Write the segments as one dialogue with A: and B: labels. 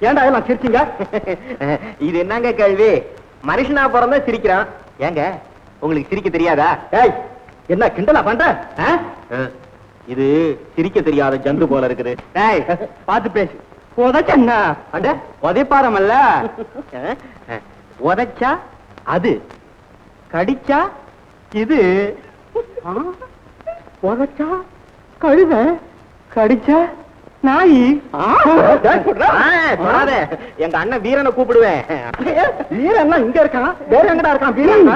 A: ஏன்டா எல்லாம் சிரிச்சீங்க?
B: இது என்னங்க கேள்வி? மனுஷனா பிறந்தா சிரிக்கிறான், ஏங்க உங்களுக்கு சிரிக்க தெரியாதா?
A: ஏய், என்ன கிண்டலா பண்ற?
B: இது சிரிக்க தெரியாத ஜந்து போல இருக்குது.
A: ஏய், பாத்து பேசு. உதச்சா அட உதைப்பாரமல்ல.
B: உதைச்சா அது, கடிச்சா இது.
A: உதச்சா கழுத, கடிச்சா நாயி.
B: எங்க அண்ணன் வீரனை கூப்பிடுவேன்.
A: வீரன் இங்க இருக்கான், வேற எங்கடா இருக்கான்? வீரன்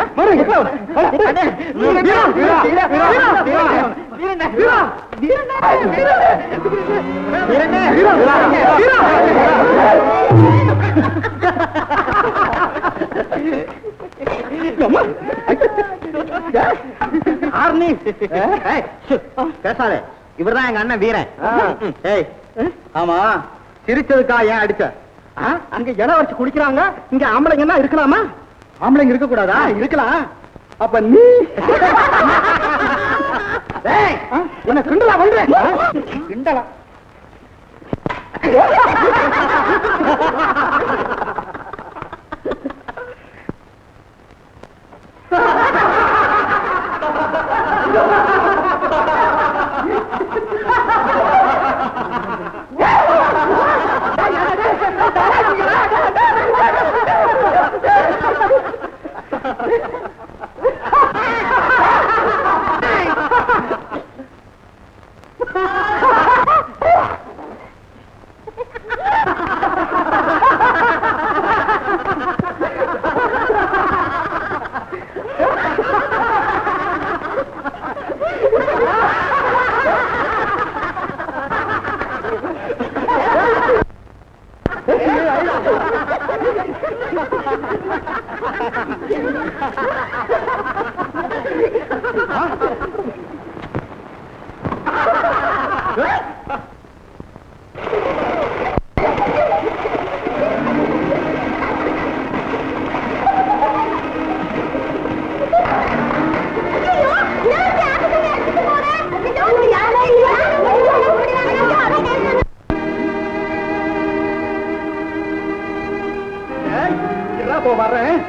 B: பேசாதே, இவர்தான் எங்க அண்ணன் வீரன்.
A: ஆமா, சிரிச்சதுக்கா ஏன் அடிச்ச? அங்க இடம் வச்சு குடிக்கிறாங்க, இங்க ஆம்பளைங்கன்னா இருக்கலாமா? ஆம்பளைங்க இருக்க கூடாதா? இருக்கலாம். அப்ப நீ என்ன கிண்டலா பண்ற? கிண்டலா? வர்றேன்.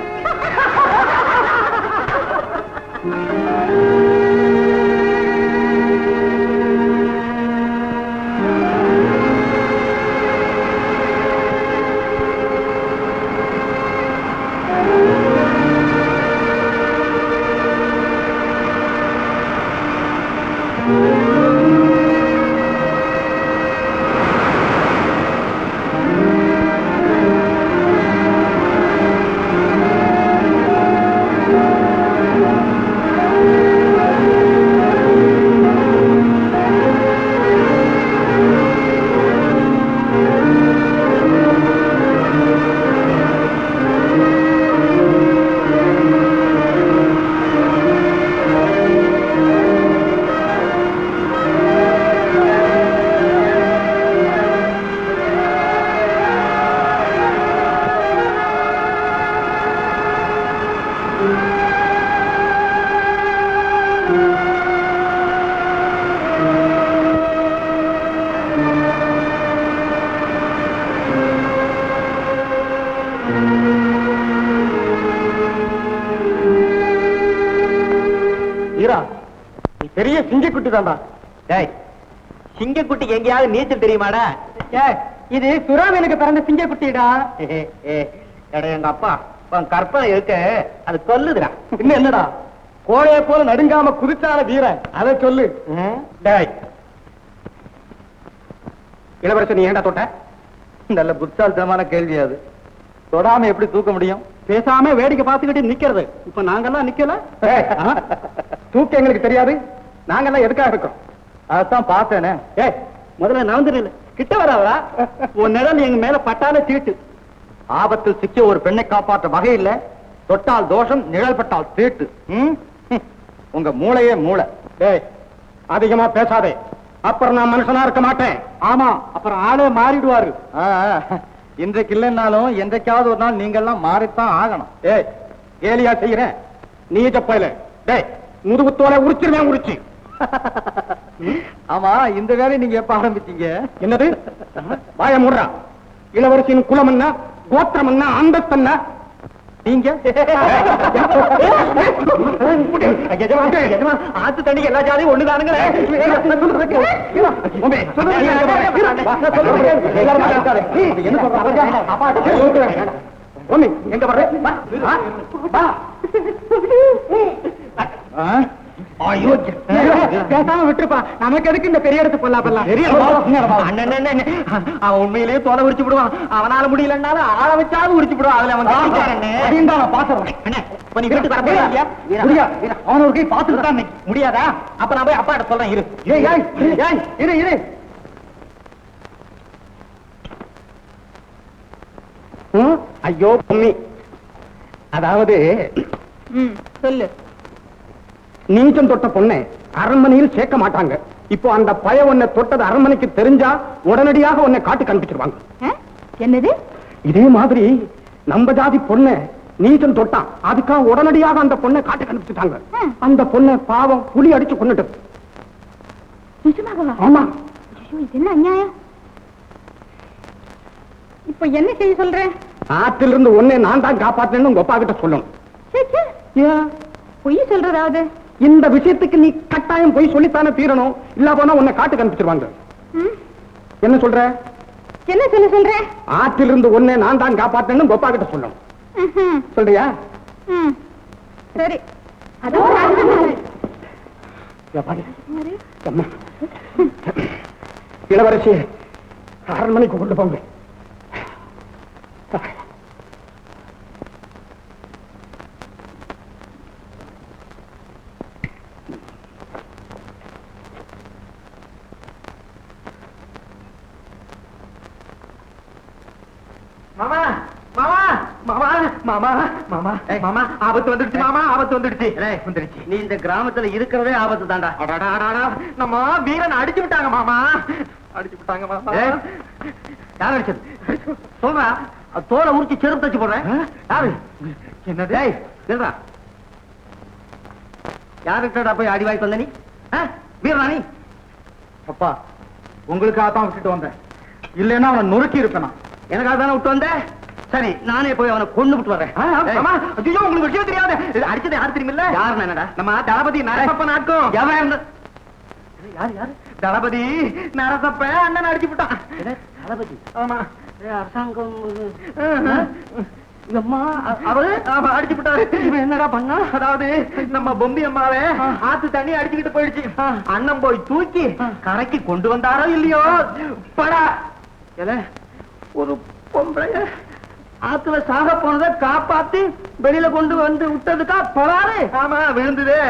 A: பெரிய சிங்கக்குட்டி தான்டா.
B: சிங்கக்குட்டிக்கு எங்கேயாவது நீச்சல் தெரியுமாடா?
A: இது சுறாமீனுக்கு பிறந்த சிங்கக்குட்டிடா.
B: எங்க அப்பா கற்பனை இருக்க அது சொல்லுதுடா.
A: இன்னும் என்னடா, கோழைய போல நடுங்காம குதிச்சான வீரன், அதை சொல்லு. இளவரசன், நீ ஏண்டா தொட்ட?
B: நல்ல புத்தால்தனமான கேள்வி அது. தொடாம எப்படி தூக்க முடியும்?
A: பேசாம வேடிக்கை பார்த்துக்கிட்டு நிக்கிறது. இப்ப நாங்கெல்லாம் நிக்கல. தூக்க எங்களுக்கு தெரியாது. நாங்கெல்லாம் எதுக்காக இருக்கோம்?
B: அதான் பார்த்தேனே.
A: முதல்ல நவந்து நில்லு. கிட்ட வராதா? உன் நிழல் எங்க மேல பட்டால தீட்டு.
B: ஆபத்தில் சிக்கிய ஒரு பெண்ணை காப்பாற்ற வகை இல்ல. தொட்டால் தோஷம், நிழல் பட்டால் தீட்டு. உங்க மூளையே மூளை.
A: அதிகமா பேசாதே, அப்புறம் நான் மனுஷனா இருக்க மாட்டேன். ஆமா, அப்புறம் ஆளே மாறிடுவாரு.
B: இன்றைக்கு இல்லைன்னாலும் என்றைக்காவது ஒரு நாள் நீங்க எல்லாம் மாறித்தான் ஆகணும்.
A: ஏலியா செய்யறேன், நீ ஜப்பையில முதுகுத்தோலை உரிச்சிருவேன், உரிச்சு.
B: ஆமா, இந்த வேலையை நீங்க எப்ப ஆரம்பிச்சீங்க?
A: என்னது? வாய மூடுறா. இளவரசியின் குலம் என்ன, கோத்திரம் என்ன, அந்தஸ்து என்ன? நீங்க ஆத்து தண்ணி எல்லா ஜாதியும் ஒண்ணுதானுங்களே. எங்க வர்ற? பேசாம விட்டுருப்பா, நமக்கு எதுக்கு இந்த பெரிய இடத்து பொல்லாப்பெல்லாம்? அவன் உண்மையிலேயே தோலை உரிச்சு விடுவான். அவனால முடியலன்னாலும் ஆள வச்சாலும் உரிச்சு விடுவான். அதுல அவன் பாத்துறான். அவன் ஒரு கை பாத்துட்டு தான் முடியாதா? அப்ப நான் போய் அப்பா கிட்ட சொல்றேன். இரு இரு. ஐயோ பொம்மி, அதாவது
C: சொல்லு.
A: நீச்சம் தொட்ட பொண்ணை அரண்மனையில் சேர்க்க மாட்டாங்க. இப்போ அந்த பய உன்னை தொட்டது அரண்மனைக்கு தெரிஞ்சா உடனடியாக உன்னை காட்டு கண்டுபிடிச்சிருவாங்க.
C: என்னது?
A: இதே மாதிரி நம்ம ஜாதி பொண்ணை நீச்சம் தொட்டான், அதுக்காக உடனடியாக அந்த பொண்ணை காட்டு கண்டுபிடிச்சிட்டாங்க. அந்த பொண்ணை பாவம் புலி அடிச்சு கொண்டுட்டு. ஆமா.
C: இது என்ன அநியாயம்? இப்ப என்ன செய்ய சொல்றேன்?
A: ஆற்றிலிருந்து ஒன்னே நான் தான் காப்பாத்தினேன்னு உங்க அப்பா கிட்ட சொல்லணும்.
C: பொய் சொல்றதாவது?
A: இந்த விஷயத்துக்கு நீ கட்டாயம் போய் சொல்லித்தானே தீரணும். இல்ல போனா உன்னை காட்டு கண்டுபிடிச்சிருவாங்க. என்ன சொல்ற?
C: என்ன சொல்ற?
A: ஆற்றிலிருந்து ஒன்னே நான் தான் காப்பாத்தினேன்னு உங்க அப்பா கிட்ட சொல்லணும். சொல்றியா?
C: சரி.
A: இளவரசி அரண்மனைக்கு கொண்டு போங்க. மாமா மாமா மாமா மாமா மாமா மாமா ஆபத்து வந்துடுச்சு. மாமா ஆபத்து வந்துடுச்சு.
B: நீ இந்த கிராமத்துல இருக்கிறதே ஆபத்து தாண்டா.
A: நம்ம வீரன் அடிச்சு விட்டாங்க மாமா. அடிச்சு விட்டாங்க மாமா.
B: யார் அடிச்சது? சொல்றா. தோலை உரிச்சு செருப்பு தச்சு போடுறேன். யாரு?
A: என்னது?
B: சொல்றா. யாருக்கிட்டடா போய் அடி வாய்க்கு வந்த நீ? வீரனா நீ?
A: அப்பா, உங்களுக்காக தான் விட்டுட்டு வந்தேன். இல்லைன்னா அவனை நொறுக்கி இருப்பேன்.
B: எனக்காக தானே விட்டு வந்த? சரி, நானே போய் அவனை கொண்டு விட்டு வரேன்.
A: உங்களுக்கு விஷயம் தெரியாது. அடிச்சது யாரு தெரியுமில்ல?
B: யாரு? என்னடா?
A: நம்ம தளபதி நரசப்ப நாட்கும்.
B: யாரு?
A: தளபதி நரசப்ப அண்ணன் அடிச்சு விட்டான்.
B: தளபதி?
A: ஆமா.
B: அரசாங்கம்
A: அடிச்சு விட்டாரு. என்னடா பண்ணா? அதாவது நம்ம பொம்பி அம்மாவே ஆத்து தண்ணி அடிச்சுக்கிட்டு போயிடுச்சு. அண்ணன் போய் தூக்கி கரைக்கு கொண்டு வந்தாரோ இல்லையோ படா. ஒரு பொம்பளைய ஆத்துல சாக போனதை காப்பாத்தி வெளியில கொண்டு வந்து விட்டதுக்கா பலாரு. ஆமா, விழுந்துதே.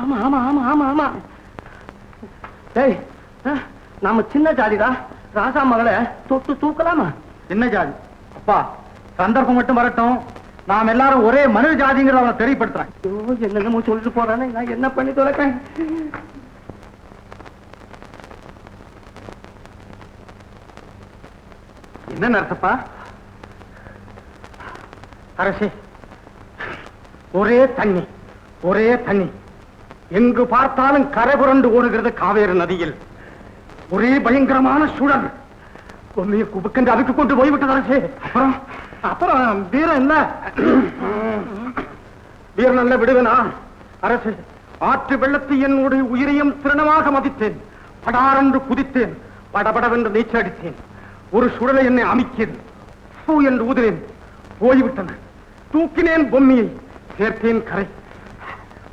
A: ஆமா ஆமா ஆமா ஆமா ஆமா.
B: டேய், நாம சின்ன ஜாதிடா. ராசா மகளை தொட்டு தூக்கலாமா?
A: என்ன ஜாதி? அப்பா, சந்தர்ப்பம் மட்டும் வரட்டும். நாம் எல்லாரும் ஒரே மனித ஜாதிங்கிறத அவனை தெரியப்படுத்துறேன்.
B: என்னென்னமோ சொல்லிட்டு போறானே, நான் என்ன பண்ணி தொலைக்கேன்?
A: என்ன நரசப்பா? அரசே, ஒரே தண்ணி, ஒரே தண்ணி. எங்கு பார்த்தாலும் கரை புரண்டு ஓடுகிறது காவேரி நதியில். ஒரே பயங்கரமான சூழல். பொம்மையை குபுக்கென்று அதுக்கு கொண்டு போய்விட்டது அரசே. அப்புறம் வீரன் இல்ல, வீரன் அல்ல விடுவேனா? அரசே, ஆற்று வெள்ளத்தை என்னுடைய உயிரையும் திறனமாக மதித்தேன். படாரென்று குதித்தேன், படபடவென்று நீச்சல் அடித்தேன். ஒரு சுடலை என்னை அமைக்கிறேன். பூ என்று ஊதினேன், போய்விட்டன. தூக்கினேன் பொம்மியை, சேர்த்தேன் கரை.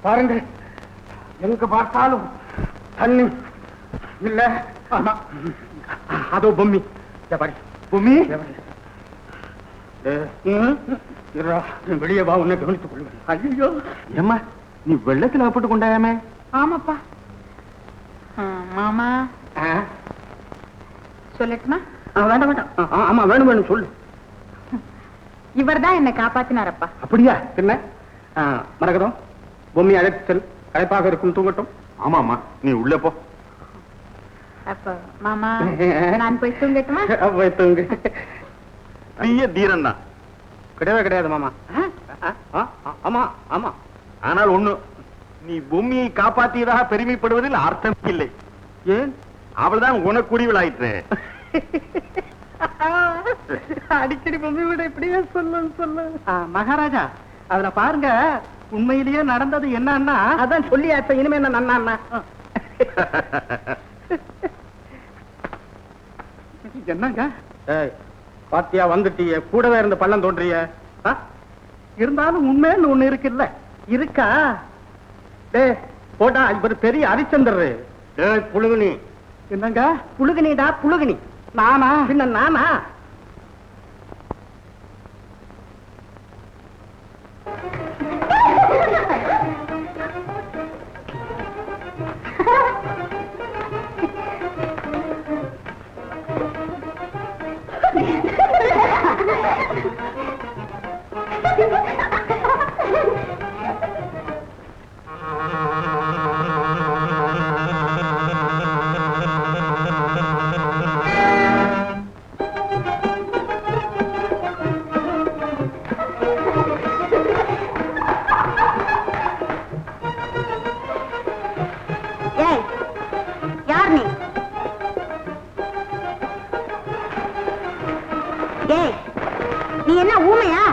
A: பாருங்கள், எங்கு பார்த்தாலும் தண்ணி இல்ல. அதோ பொம்மி. பொம்மி வெளியே வா, உன்னை கவனித்துக் கொள்வேன். ஐயோ ஏம்மா, நீ வெள்ளத்தில் அகப்பட்டு கொண்டாயாமே?
C: ஆமாப்பா. மாமா சொல்லட்டுமா?
A: வேண்டாம் வேண்டாம். ஆமா, வேணும் வேணும் சொல்லு.
C: இவர் தான் என்னை காப்பாத்தினாரப்பா.
A: அப்படியா? என்ன மரகதம், பொம்மி அழைத்து செல். களைப்பாக இருக்கும், தூங்கட்டும்.
D: ஆமாமா, நீ உள்ள போ.
C: அப்ப மாமா, நான் போய் தூங்கட்டுமா?
A: போய் தூங்கு.
D: பெரிய தீரன் தான்.
A: கிடையவே கிடையாது மாமா. ஆமா ஆமா.
D: ஆனால் ஒண்ணு, நீ பூமியை காப்பாற்றியதாக பெருமைப்படுவதில் அர்த்தம் இல்லை.
A: ஏன்?
D: அவள்தான் உனக்குரியவள் ஆயிற்று.
A: அடிக்கடி பொம்மை விட இப்படியே சொல்லு மகாராஜா அதுல பாருங்க உண்மையிலேயே நடந்தது என்னன்னா அதான் சொல்லியாச்ச இனிமே என்ன நன்னா என்னங்க பாத்தியா வந்துட்டிய கூடவே இருந்து பள்ளம் தோன்றிய இருந்தாலும் உண்மைன்னு ஒண்ணு இருக்குல்ல இருக்கா டே போடா இவர் பெரிய ஹரிச்சந்திரரு புழுகுனி என்னங்க புழுகுனிடா புழுகுனி நானா பின்ன நானா
C: நீ என்ன ஊமையா?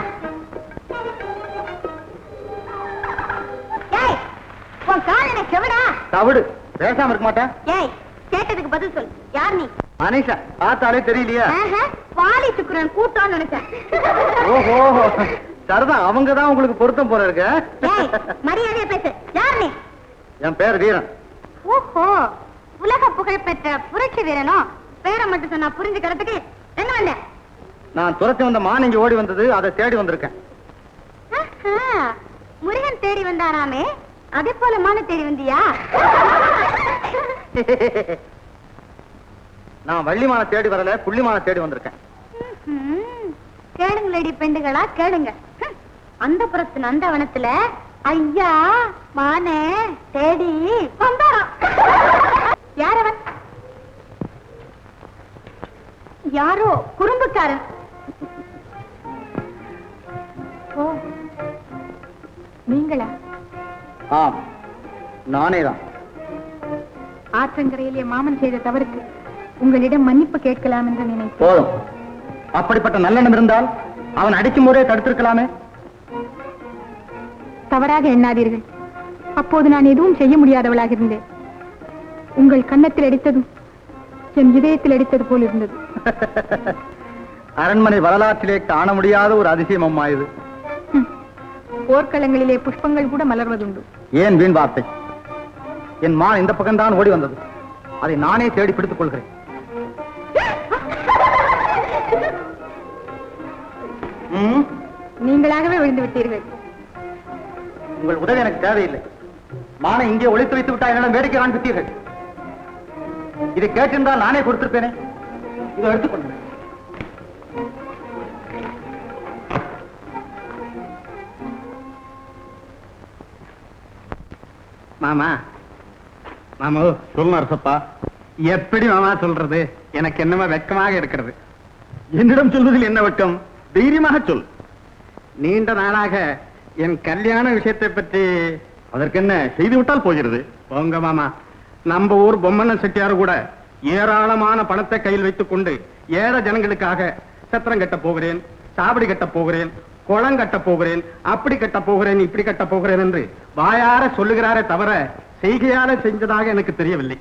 C: உன் கால் என்ன செவிடா?
B: தவிடு பேசாம இருக்க மாட்டேன்.
C: ஏய் கேட்டதுக்கு பதில் சொல். யார் நீ?
B: அனிஷா பார்த்தாலே தெரியலையா?
C: வாலி சுக்குரன் கூட்டான்னு நினைச்சேன்.
B: ஓஹோ சரிதான், அவங்கதான் உங்களுக்கு பொருத்தம் போல இருக்கு.
C: மரியாதையா பேசு. யார் நீ?
B: என் பேர் வீரன்.
C: ஓஹோ உலக புகழ் பெற்ற புரட்சி வீரனோ? பேரை மட்டும் சொன்னா புரிஞ்சுக்கிறதுக்கு என்ன வந்த?
B: நான் துரத்தி வந்த மான் இங்க ஓடி வந்தது, அதை தேடி வந்திருக்கேன்.
C: முருகன் தேடி வந்தாராமே, அதே போல மான தேடி வந்தியா?
B: நான் வள்ளிமான தேடி வரல, புள்ளிமான தேடி வந்திருக்கேன்.
C: கேளுங்களடி பெண்டுகளா கேளுங்க. அந்த புறத்து நந்தவனத்துல ஐயா மானே தேடி வந்தாராம். யாரவன்? யாரோ குறும்புக்காரன். ஓ நீங்களா?
B: ஆம் நானே தான்.
C: ஆற்றங்கரையிலே மாமன் செய்த தவறுக்கு உங்களிடம் மன்னிப்பு கேட்கலாம் என்று நினைத்தேன்.
B: போதும், அப்படிப்பட்ட நல்லெண்ணம் இருந்தால் அவன் அடிக்கும் முறையை தடுத்திருக்கலாமே.
C: தவறாக எண்ணாதீர்கள். அப்போது நான் எதுவும் செய்ய முடியாதவளாக இருந்தேன். உங்கள் கன்னத்தில் அடித்ததும் என் இதயத்தில் அடித்தது போல் இருந்தது.
B: அரண்மனை வரலாற்றிலே காண முடியாத ஒரு அதிசயம் அம்மா இது.
C: போர்க்களங்களிலே புஷ்பங்கள் கூட மலர்வதுண்டு.
B: ஏன் வீண் வார்த்தை? என் மான் இந்த பக்கம்தான் ஓடி வந்தது, அதை நானே தேடி பிடித்துக் கொள்கிறேன்.
C: நீங்களாகவே விழுந்து விட்டீர்கள்.
B: உங்கள் உதவி எனக்கு தேவையில்லை. மானை இங்கே ஒளித்து வைத்து விட்டா என்னிடம் வேடிக்கை காண்பித்தீர்கள். இதை கேட்டிருந்தால் நானே கொடுத்திருப்பேனே. இதை எடுத்துக்கொண்டு
A: மாமா. மாமா
D: சொல்லு அரசப்பா.
A: எப்படி மாமா சொல்றது? எனக்கு என்னமா வெட்கமாக இருக்கிறது.
D: என்னிடம் சொல்வதில் என்ன வெட்கம்? தைரியமாக சொல்.
A: நீண்ட நாளாக என் கல்யாண விஷயத்தை பற்றி.
D: அதற்கு என்ன செய்து விட்டால் போகிறது.
A: போங்க மாமா. நம்ம ஊர் பொம்மண்ண செட்டியார் கூட ஏராளமான பணத்தை கையில் வைத்துக் கொண்டு ஏழை ஜனங்களுக்காக சத்திரம் கட்ட போகிறேன், சாவடி கட்ட போகிறேன், குளம் கட்ட போகிறேன், அப்படி கட்ட போகிறேன், இப்படி கட்ட போகிறேன் என்று வாயார சொல்லுகிறாரே தவிர செய்கையால செஞ்சதாக எனக்கு தெரியவில்லை.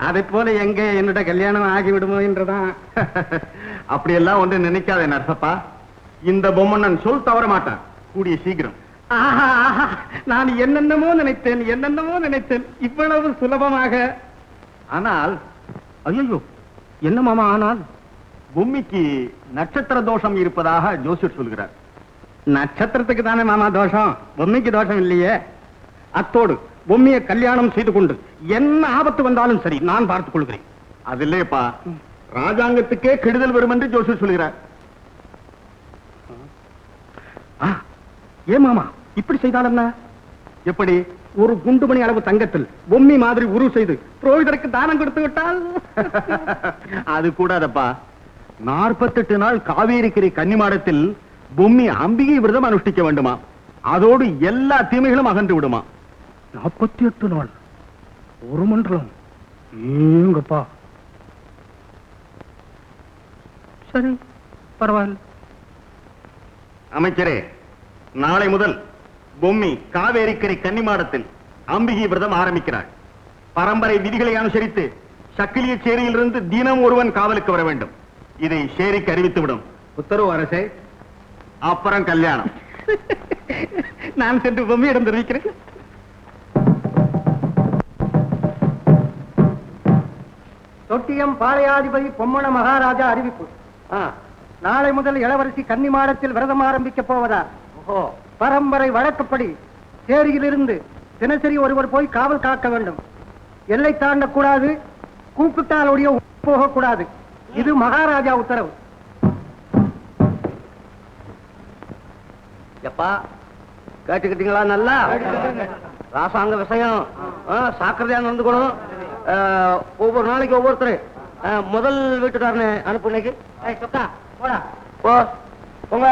A: அதை போல எங்க என்னோட கல்யாணம் ஆகிவிடுமோ என்றுதான்.
D: அப்படியெல்லாம் ஒன்று நினைக்காதே நரசப்பா. இந்த பொம்மண்ணன் சொல் தவற மாட்டான் கூடிய சீக்கிரம்.
A: நான் என்னென்னமோ நினைத்தேன் இவ்வளவு சுலபமாக. ஆனால் ஐயோ என்ன மாமா? ஆனால்
D: பொம்மிக்கு நட்சத்திர தோஷம் இருப்பதாக ஜோசியர் சொல்கிறார்.
A: நட்சத்திரத்துக்கு தானே மாமா தோஷம், பொம்மைக்கு தோஷம் இல்லையே. அத்தோடு பொம்மையை கல்யாணம் செய்து கொண்டு என்ன ஆபத்து வந்தாலும் சரி நான் பார்த்துக் கொள்கிறேன்.
D: அது இல்லையப்பா, ராஜாங்கத்துக்கே கெடுதல் வரும் என்று ஜோசியர் சொல்கிறார்.
A: ஏன் மாமா இப்படி செய்தால் என்ன?
D: எப்படி?
A: ஒரு குண்டுமணி அளவு தங்கத்தில் பொம்மி மாதிரி உருவு செய்து புரோகிதருக்கு தானம் கொடுத்து விட்டால்?
D: அது கூடாதப்பா. 48 நாள் காவேரிக்கரை கன்னிமாடத்தில் பொம்மி அம்பிகை விரதம் அனுஷ்டிக்க வேண்டுமா. அதோடு எல்லா தீமைகளும் அகன்று விடுமா.
A: 48 நாள் ஒரு மண்டலம். ஏங்கப்பா. சரி, பரவாயில்ல.
D: அமைச்சரே, நாளை முதல் பொம்மி காவேரிக்கரை கன்னிமாடத்தில் அம்பிகை விரதம் ஆரம்பிக்கிறாள். பரம்பரை விதிகளை அனுசரித்து சக்கிலிய சேரியிலிருந்து தினம் ஒருவன் காவலுக்கு வர வேண்டும். இதை சேரிக்கு அறிவித்துவிடும்.
A: உத்தரவு அரசே.
D: அப்புறம் கல்யாணம்.
A: நான் சென்று பொம்மையிடம் தெரிவிக்கிறேன்.
B: தொட்டியம் பாளையாதிபதி பொம்மன மகாராஜா அறிவிப்பு. நாளை முதல் இளவரசி கன்னிமாடத்தில் விரதம் ஆரம்பிக்க போவதா? பரம்பரை வழக்கப்படி சேரியிலிருந்து தினசரி ஒருவர் போய் காவல் காக்க வேண்டும். எல்லை தாண்டக்கூடாது, கூப்பிட்டால் ஒழிய போகக்கூடாது. இது மகாராஜா உத்தரவு.
E: எப்பா கேட்டுக்கிட்டீங்களா? நல்லா ராசாங்க விஷயம், சாக்கிரதையா நடந்துக்கணும். ஒவ்வொரு நாளைக்கு ஒவ்வொருத்தர் முதல் வீட்டுக்காரனை அனுப்பு. இன்னைக்கு போடா, போங்க.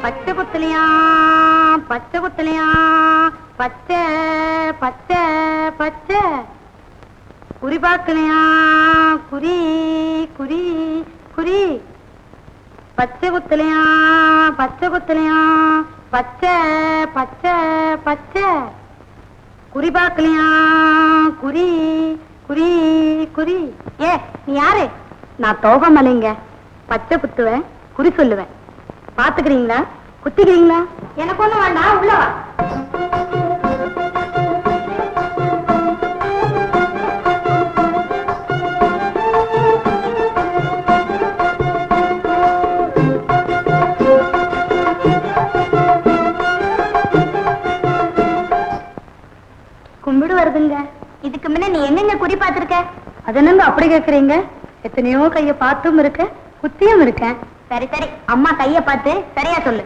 C: பச்சை குத்தலையா, பச்சை குத்தலையா, பச்சை பச்சை பச்சை குறி பார்க்கலையா, குறி குறி குறி பச்சை குத்தலையா, பச்சை குத்தலையா, பச்சை பச்சை பச்சை குறி பார்க்கலையா, குறி குறி குறி. ஏ நீ யாரு? நான் தோகமலைங்க. பச்சை குத்துவேன், குறி சொல்லுவேன். பாத்துக்கிறீங்களா? குத்திக்கிறீங்களா? எனக்கு ஒண்ணு வேண்டாம், உள்ளவா. கும்பிடு வருதுங்க. இதுக்கு முன்ன நீ என்னென்ன குறி பார்த்திருக்க? அது என்னங்க அப்படி கேக்குறீங்க? எத்தனையோ கைய பார்த்தும் இருக்க, குத்தியும் இருக்கேன். சரி சரி, அம்மா கைய பார்த்து சரியா சொல்லு.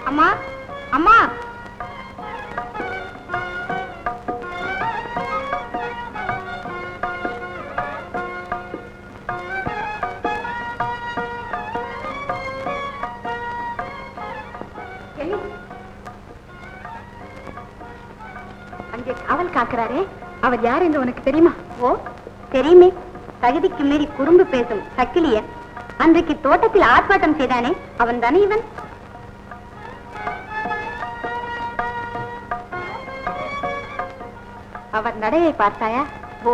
C: அம்மா அம்மா, அங்கே காவல் காக்கிறாரே, அவர் யார் என்று உனக்கு தெரியுமா? ஓ தெரியுமே. தகுதிக்கு மீறி குறும்பு பேசும் சக்கிலியன். அன்றைக்கு தோட்டத்தில் ஆர்ப்பாட்டம் செய்தானே, அவன் தானே இவன்? அவர் நடையை பார்த்தாயா? ஓ,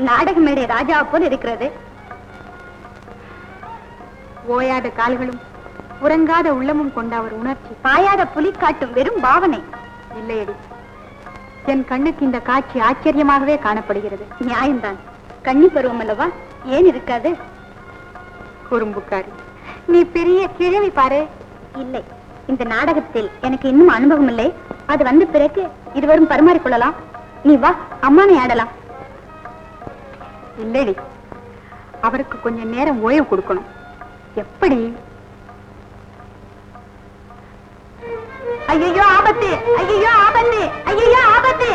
C: நாடக மேடை ராஜாவை போல் இருக்கிறது. ஓயாத கால்களும் உறங்காத உள்ளமும் கொண்ட அவர் உணர்ச்சி பாயாத புலி காட்டும் வெறும் பாவனை இல்லையடி. என் கண்ணுக்கு இந்த காட்சி ஆச்சரியமாகவே காணப்படுகிறது. நியாயம்தான், கன்னி பருவம் அல்லவா, ஏன் இருக்காது? குறும்புக்காரி, நீ பெரிய கிழவி பாரு. இல்லை, இந்த நாடகத்தில் எனக்கு இன்னும் அனுபவம் இல்லை. அது வந்த பிறகு இருவரும் பரிமாறிக்கொள்ளலாம். நீ வா, அம்மானை ஆடலாம். இல்லடி, அவருக்கு கொஞ்சம் நேரம் ஓய்வு கொடுக்கணும். எப்படி? ஐயோ ஆபத்து, ஐயோ ஆபத்து, ஐயோ ஆபத்து.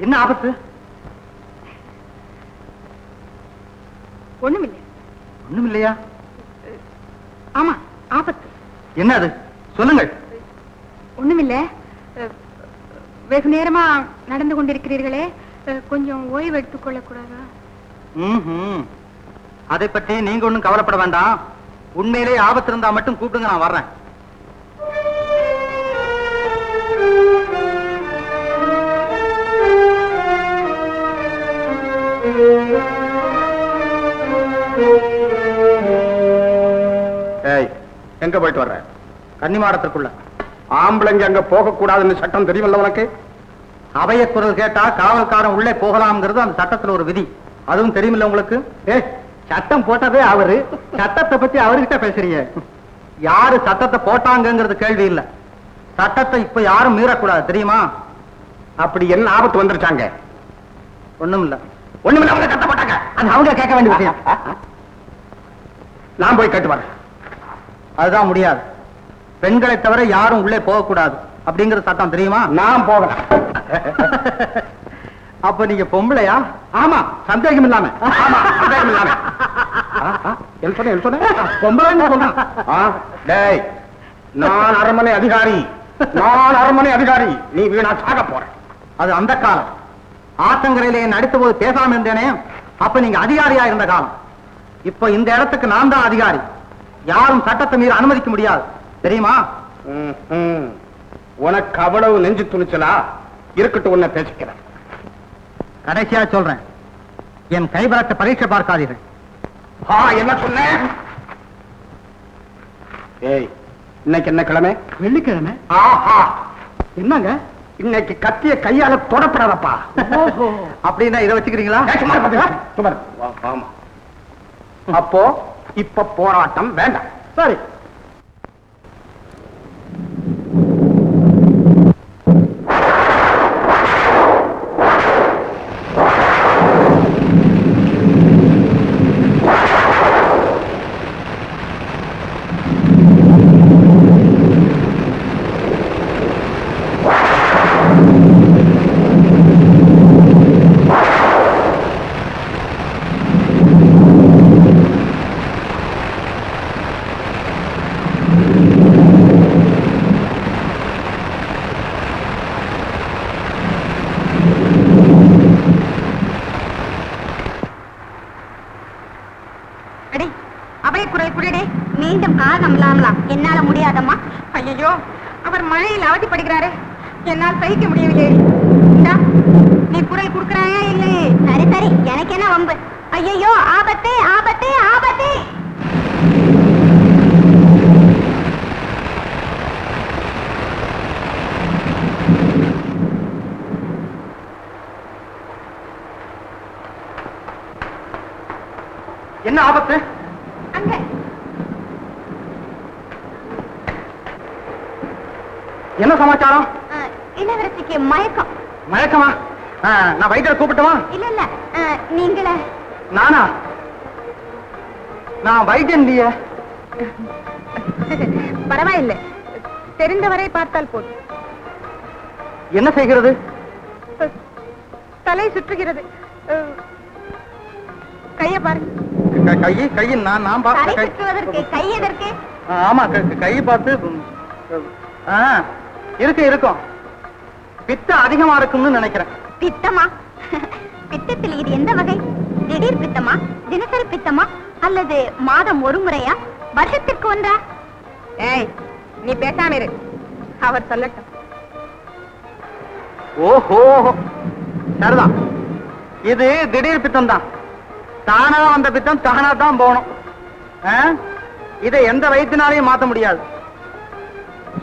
B: என்ன ஆபத்து?
C: ஒண்ணுமில்லை.
B: ஒண்ணுமில்லையா?
C: ஆமா, ஆபத்து.
B: என்ன அது? சொல்லுங்கள்.
C: ஒண்ணுமில்ல, வெகு நேரமா நடந்து கொண்டிருக்கிறீர்களே, கொஞ்சம் ஓய்வு எடுத்துக் கொள்ளக்கூடாதா?
B: அதை பற்றி நீங்க ஒண்ணும் கவலைப்பட வேண்டாம். உண்மையிலே ஆபத்து இருந்தா மட்டும் கூப்பிடுங்க, நான் வர்றேன்.
A: எங்க போயிட்டு வர்ற?
B: கன்னிமாடத்திற்குள்ள.
A: ஆம்பளைங்க அங்க போக கூடாதுன்னு சட்டம் தெரியுமல்ல உனக்கு?
B: அவைய குரல் கேட்டா காவல்காரன் உள்ளே போகலாம்ங்கிறது அந்த சட்டத்துல ஒரு விதி. அதுவும் தெரியுமில்ல உங்களுக்கு? சட்டம் போட்டதே அவரு, சட்டத்தை பத்தி அவர்கிட்ட பேசுறீங்க. யாரு சட்டத்தை போட்டாங்கிறது கேள்வி இல்ல. சட்டத்தை இப்ப யாரும் மீறக்கூடாது, தெரியுமா?
A: அப்படி என்ன ஆபத்து வந்துருச்சாங்க?
B: ஒண்ணும் இல்ல.
A: ஒண்ணுமில்ல, அவங்க சட்டம் போட்டாங்க.
B: அது அவங்க கேட்க வேண்டிய விஷயம்.
A: நான் போய் கேட்டு வரேன்.
B: அதுதான் முடியாது. பெண்களை தவிர யாரும் உள்ளே போகக்கூடாது அப்படிங்கிற சட்டம் தெரியுமா?
A: நான் போகிறேன்.
B: அப்ப நீங்க பொம்பளையா?
A: ஆமா, சந்தேகம் இல்லாம. ஆமா, சந்தேகம் இல்லாம. என்ன சொன்ன? பொம்பளைன்னு சொன்னா? டேய், நான் அரண்மனை அதிகாரி. நான் அரண்மனை அதிகாரி. நீ வீணா சாக போற.
B: அது அந்த காலம். ஆத்தங்கரையில என்ன அடித்த போது பேசாம இருந்தேனே, அப்ப நீங்க அதிகாரியா இருந்த காலம். இப்ப இந்த இடத்துக்கு நான் தான் அதிகாரி. யாரும் சட்டத்தை மீறி அனுமதிக்க முடியாது, தெரியுமா?
A: உனக்கு அவ்வளவு நெஞ்சு துணிச்சலா? இருக்கட்டும், உன்னை பேசிக்கிறேன்.
B: கடைசியா சொல்றேன், என் கைபரத்தை பரீட்சை பார்க்காதீர்கள்.
A: என்ன சொன்ன? ஏய், இன்னைக்கு என்ன கிழமை?
B: வெள்ளிக்கிழமை.
A: ஆஹா,
B: என்னங்க
A: இன்னைக்கு கத்திய கையால தொடப்படாதப்பா.
B: அப்படின்னா இதை வச்சுக்கிறீங்களா?
A: ஆமா. அப்போ இப்ப போராட்டம் வேண்டாம்.
B: சரி.
C: என்னால முடியாதம்மா. ஐயோ, அவர் மழையில் அவதிப்படுகிறாரு, என்னால் சகிக்க முடியவில்லை. நீ குரல் கொடுக்கிறாயா இல்லையே? சரி சரி, எனக்கு என்ன வம்பு? ஐயோ, ஆபத்து ஆபத்து ஆபத்து!
B: என்ன ஆபத்து?
C: அங்க
B: என்ன சமாச்சாரம்?
C: இளவரசிக்கு மயக்கம்.
B: மயக்கமா? நான் வைத்தியரை கூப்பிட்டவா?
C: இல்ல இல்ல, நீங்கள.
B: நானா? நான் வைத்தியன் இல்லையே.
C: பரவாயில்லை, தெரிந்தவரை பார்த்தால் போதும்.
B: என்ன செய்கிறது?
C: தலை சுற்றுகிறது. கைய பாருங்க.
B: கையை நான்
C: தலை சுற்றுவதற்கு கை எதற்கு?
B: ஆமா, கை பார்த்து இருக்கும். பித்தம் அதிகமா இருக்கும்னு நினைக்கிறேன்.
C: பித்தமா? பித்தத்தில் இது எந்த வகை? திடீர் பித்தமா, தினசரி பித்தமா, அல்லது மாதம் ஒரு முறையா, வருஷத்திற்கு ஒன்றா? ஏய், நீ பேசாம இரு, அவர் சொல்லட்டும்.
B: ஓஹோ, சரிதான். இது திடீர் பித்தம் தான். தானா வந்த பித்தம் தானா தான் போகணும். இதை எந்த வைத்தியனாலையும் மாத்த முடியாது.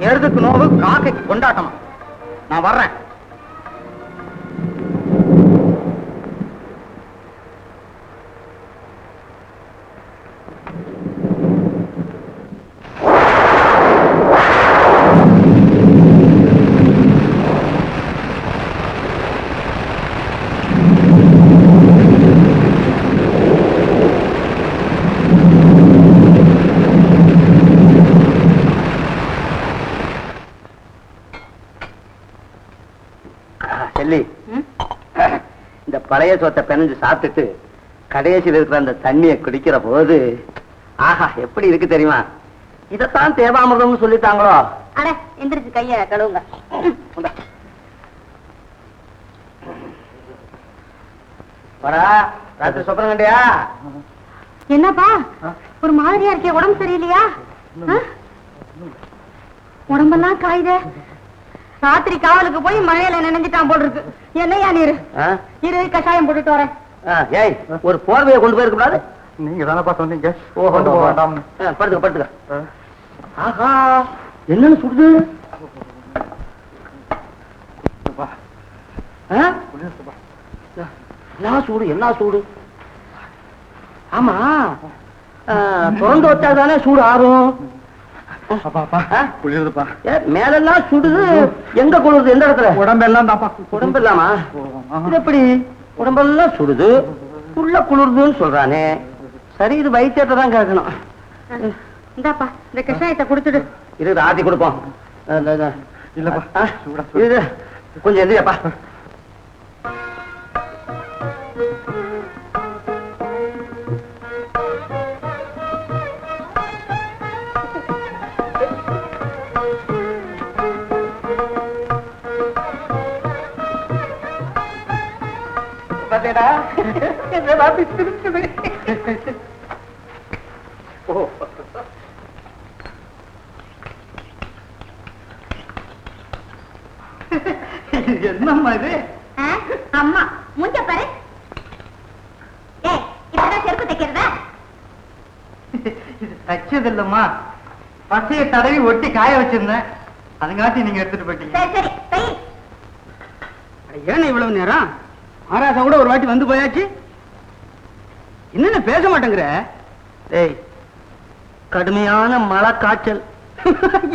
B: எருதுக்கு நோவு, காக்கைக்கு கொண்டாட்டமா. நான் வர்றேன்.
E: இந்த பழைய சோத்தை பெனஞ்சு சாப்பிட்டுட்டு கடைசியில் இருக்கிற அந்த தண்ணியை குடிக்கிற போது ஆஹா எப்படி இருக்கு தெரியுமா? இதத்தான் தேவாமிர்தம்னு சொல்லிட்டாங்களோ.
C: அட, எந்திரிச்சு கைய கழுவுங்க.
E: ராத்திரி சொப்பனம் கண்டியா?
C: என்னப்பா ஒரு மாதிரியா இருக்கே, உடம்பு சரியில்லையா? உடம்பெல்லாம் காயுதே. ராத்திரி காவலுக்கு போய் மழையில நினைஞ்சிட்டான் போல் இருக்கு. என்னையா நீரு? இரு, கஷாயம் போட்டுட்டு வரேன்.
E: ஏய், ஒரு போர்வையை கொண்டு போயிருக்க கூடாது?
B: நீங்க தானப்பா சொன்னீங்க.
E: படுத்துக்க படுத்துக்க. ஆஹா என்னன்னு சுடுது? என்ன சூடு என்ன சூடு? ஆமா திறந்து வச்சாதானே சூடு ஆறும்.
A: குளிருதுப்பா.
E: மேலெல்லாம் சுடுது, எங்க குளிருது? எந்த இடத்துல?
A: உடம்பெல்லாம் தாப்பா.
E: உடம்பு இல்லாமா? இது எப்படி உடம்பெல்லாம் சுடுது உள்ள குளிருதுன்னு சொல்றானே? சரி, இது வைத்தியத்தை தான் கேட்கணும்.
C: இந்தாப்பா இந்த கஷாயத்தை கொடுத்துடு.
E: இது ஆத்தி கொடுப்போம்.
A: இல்லப்பா
E: இது கொஞ்சம் எதிரியாப்பா.
B: என்னம்மா இது?
C: அம்மா மூஞ்ச பாரு. இப்பதான் செருப்பு தைக்கிறதா?
B: இது தச்சது இல்லம்மா, பசைய தடவி ஒட்டி காய வச்சிருந்தேன், அதுங்காட்டி நீங்க எடுத்துட்டு போயிட்டீங்க.
C: சரி சரி தை.
B: ஏன் இவ்வளவு நேரம்? மகாராஜா கூட ஒரு வாட்டி வந்து போயாச்சு, என்னென்ன பேச மாட்டேங்கிற?
E: டேய், கடுமையான மழை காய்ச்சல்.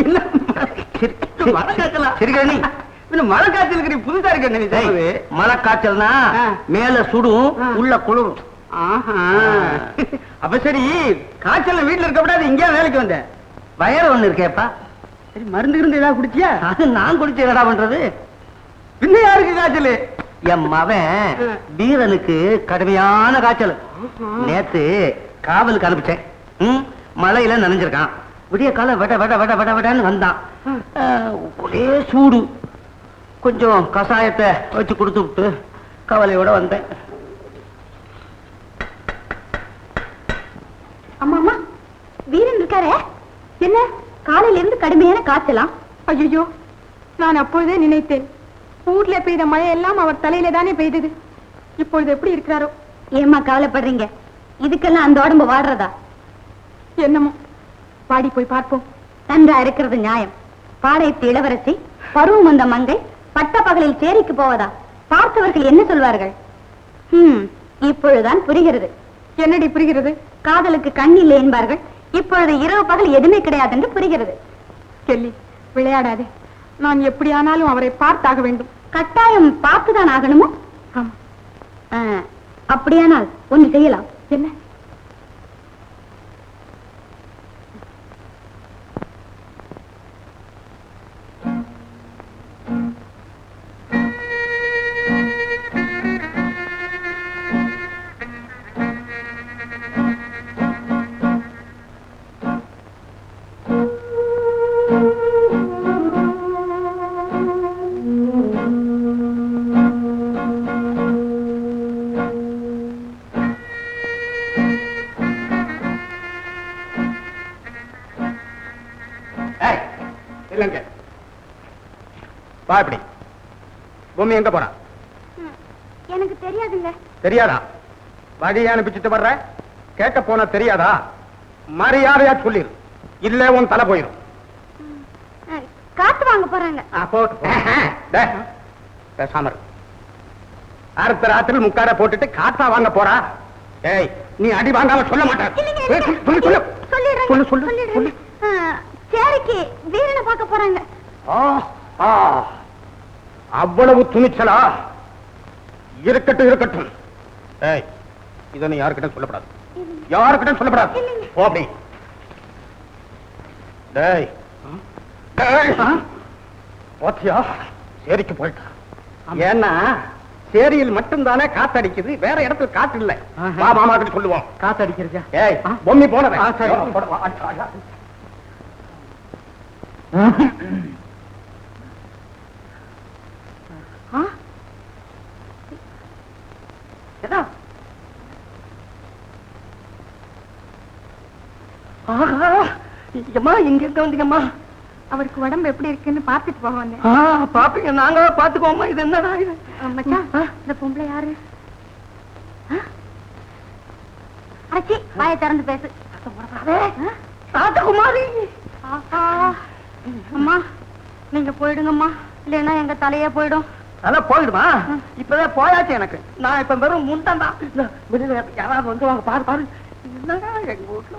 B: என்ன மழை காய்ச்சலா?
E: சிறுகணி
B: மழை காய்ச்சல் இருக்கிற புதுசா இருக்கு.
E: மழை காய்ச்சல்னா மேல சுடும் உள்ள குளிரும்.
B: அப்ப சரி, காய்ச்சல் வீட்டுல இருக்கப்படாது, இங்கே வேலைக்கு வந்த.
E: வயறு ஒண்ணு இருக்கேப்பா.
B: சரி, மருந்து இருந்து ஏதாவது குடிச்சியா?
E: அது நான் குடிச்சு என்னடா பண்றது?
B: இன்னும் யாருக்கு காய்ச்சல்?
E: என் மவன் வீரனுக்கு கடுமையான காய்ச்சல். நேத்து காவலுக்கு அனுப்பிச்சேன். மழையில நனைஞ்சிருக்கான். விடிய கால வட வட வட வட வடன்னு வந்தான். ஒரே சூடு. கொஞ்சம் கசாயத்தை வச்சு கொடுத்து விட்டு கவலையோட வந்தேன்.
C: அம்மா அம்மா, வீரன் இருக்காரே, என்ன காலையில இருந்து கடுமையான காய்ச்சலாம்? ஐயோ, நான் அப்பொழுதே நினைத்தேன், ஊர்ல பெய்த மழை எல்லாம் அவர் தலையில தானே பெய்தது. இப்பொழுது எப்படி இருக்கிறாரோ? ஏம்மா கவலைப்படுறீங்க? இதுக்கெல்லாம் அந்த உடம்பு வாடுறதா? என்னமோ, பாடி போய் பார்ப்போம். நன்றா இருக்கிறது நியாயம். பாளையத்து இளவரசி, பருவம் வந்த மங்கை, பட்ட பகலில் சேரிக்கு போவதா? பார்த்தவர்கள் என்ன சொல்வார்கள்? இப்பொழுதுதான் புரிகிறது. என்னடி புரிகிறது? காதலுக்கு கண் இல்லை என்பார்கள். இப்பொழுது இரவு பகல் எதுவுமே கிடையாது என்று புரிகிறது. கெல்லி, விளையாடாதே. நான் எப்படி ஆனாலும் அவரை பார்த்தாக வேண்டும். கட்டாயம் பார்த்துதான் ஆகணுமோ? அப்படியானால் ஒன்று செய்யலாம். என்ன?
A: எப்படி பூமி எங்க போறா?
C: எனக்கு தெரியாதுங்க.
A: தெரியாதா? வழி அனுப்பிச்சுட்டு வர்ற, கேட்க போன தெரியாதா? மரியாதையா சொல்லிரு, இல்ல உன் தலை போயிடும்.
C: காத்து வாங்க போறாங்க.
A: பேசாம அடுத்த ராத்திரி முக்காட போட்டுட்டு காத்தா வாங்க போறா? ஏய், நீ அடி வாங்காம சொல்ல மாட்டேன்.
C: சேரிக்கு வீரனை பார்க்க போறாங்க.
A: அவ்வளவு துணிச்சலா? இருக்கட்டும் இருக்கட்டும். ஏய், இத நீ யாருக்கிட்ட சொல்லப்படாது, யாருக்கிட்ட சொல்லப்படாது. ஓ அப்படி. டேய் பாத்தியா, சேரிக்கு போயிட்டா. ஏன்னா சேரியில் மட்டும்தானே காத்தடிக்குது, வேற இடத்துல காத்து இல்லை. மாமா கிட்ட சொல்லுவோம்
B: காத்தடிக்கிறதா?
A: ஏய், பொம்மி போனது.
E: அம்மா, இங்க இருக்க வந்தீங்கம்மா.
C: அவருக்கு உடம்பு எப்படி இருக்குன்னு பார்த்துட்டு போக வந்தேன்.
E: பாப்பீங்க, நாங்க பாத்துக்கோமா. இது என்னடா இது?
C: மச்சான், இந்த பொம்பளை யாரு? அச்சி, வாயை திறந்து பேசு.
E: ராஜகுமாரி.
C: அம்மா நீங்க போயிடுங்கம்மா, இல்லைன்னா எங்க தலையே போயிடும்.
B: அதெல்லாம் போயிடுமா? இப்பதான் போயாச்சு எனக்கு. நான் இப்ப வெறும் முண்டம் தான். யாராவது வந்து வாங்க, பாரு பாரு. என்னடா எங்க வீட்டுல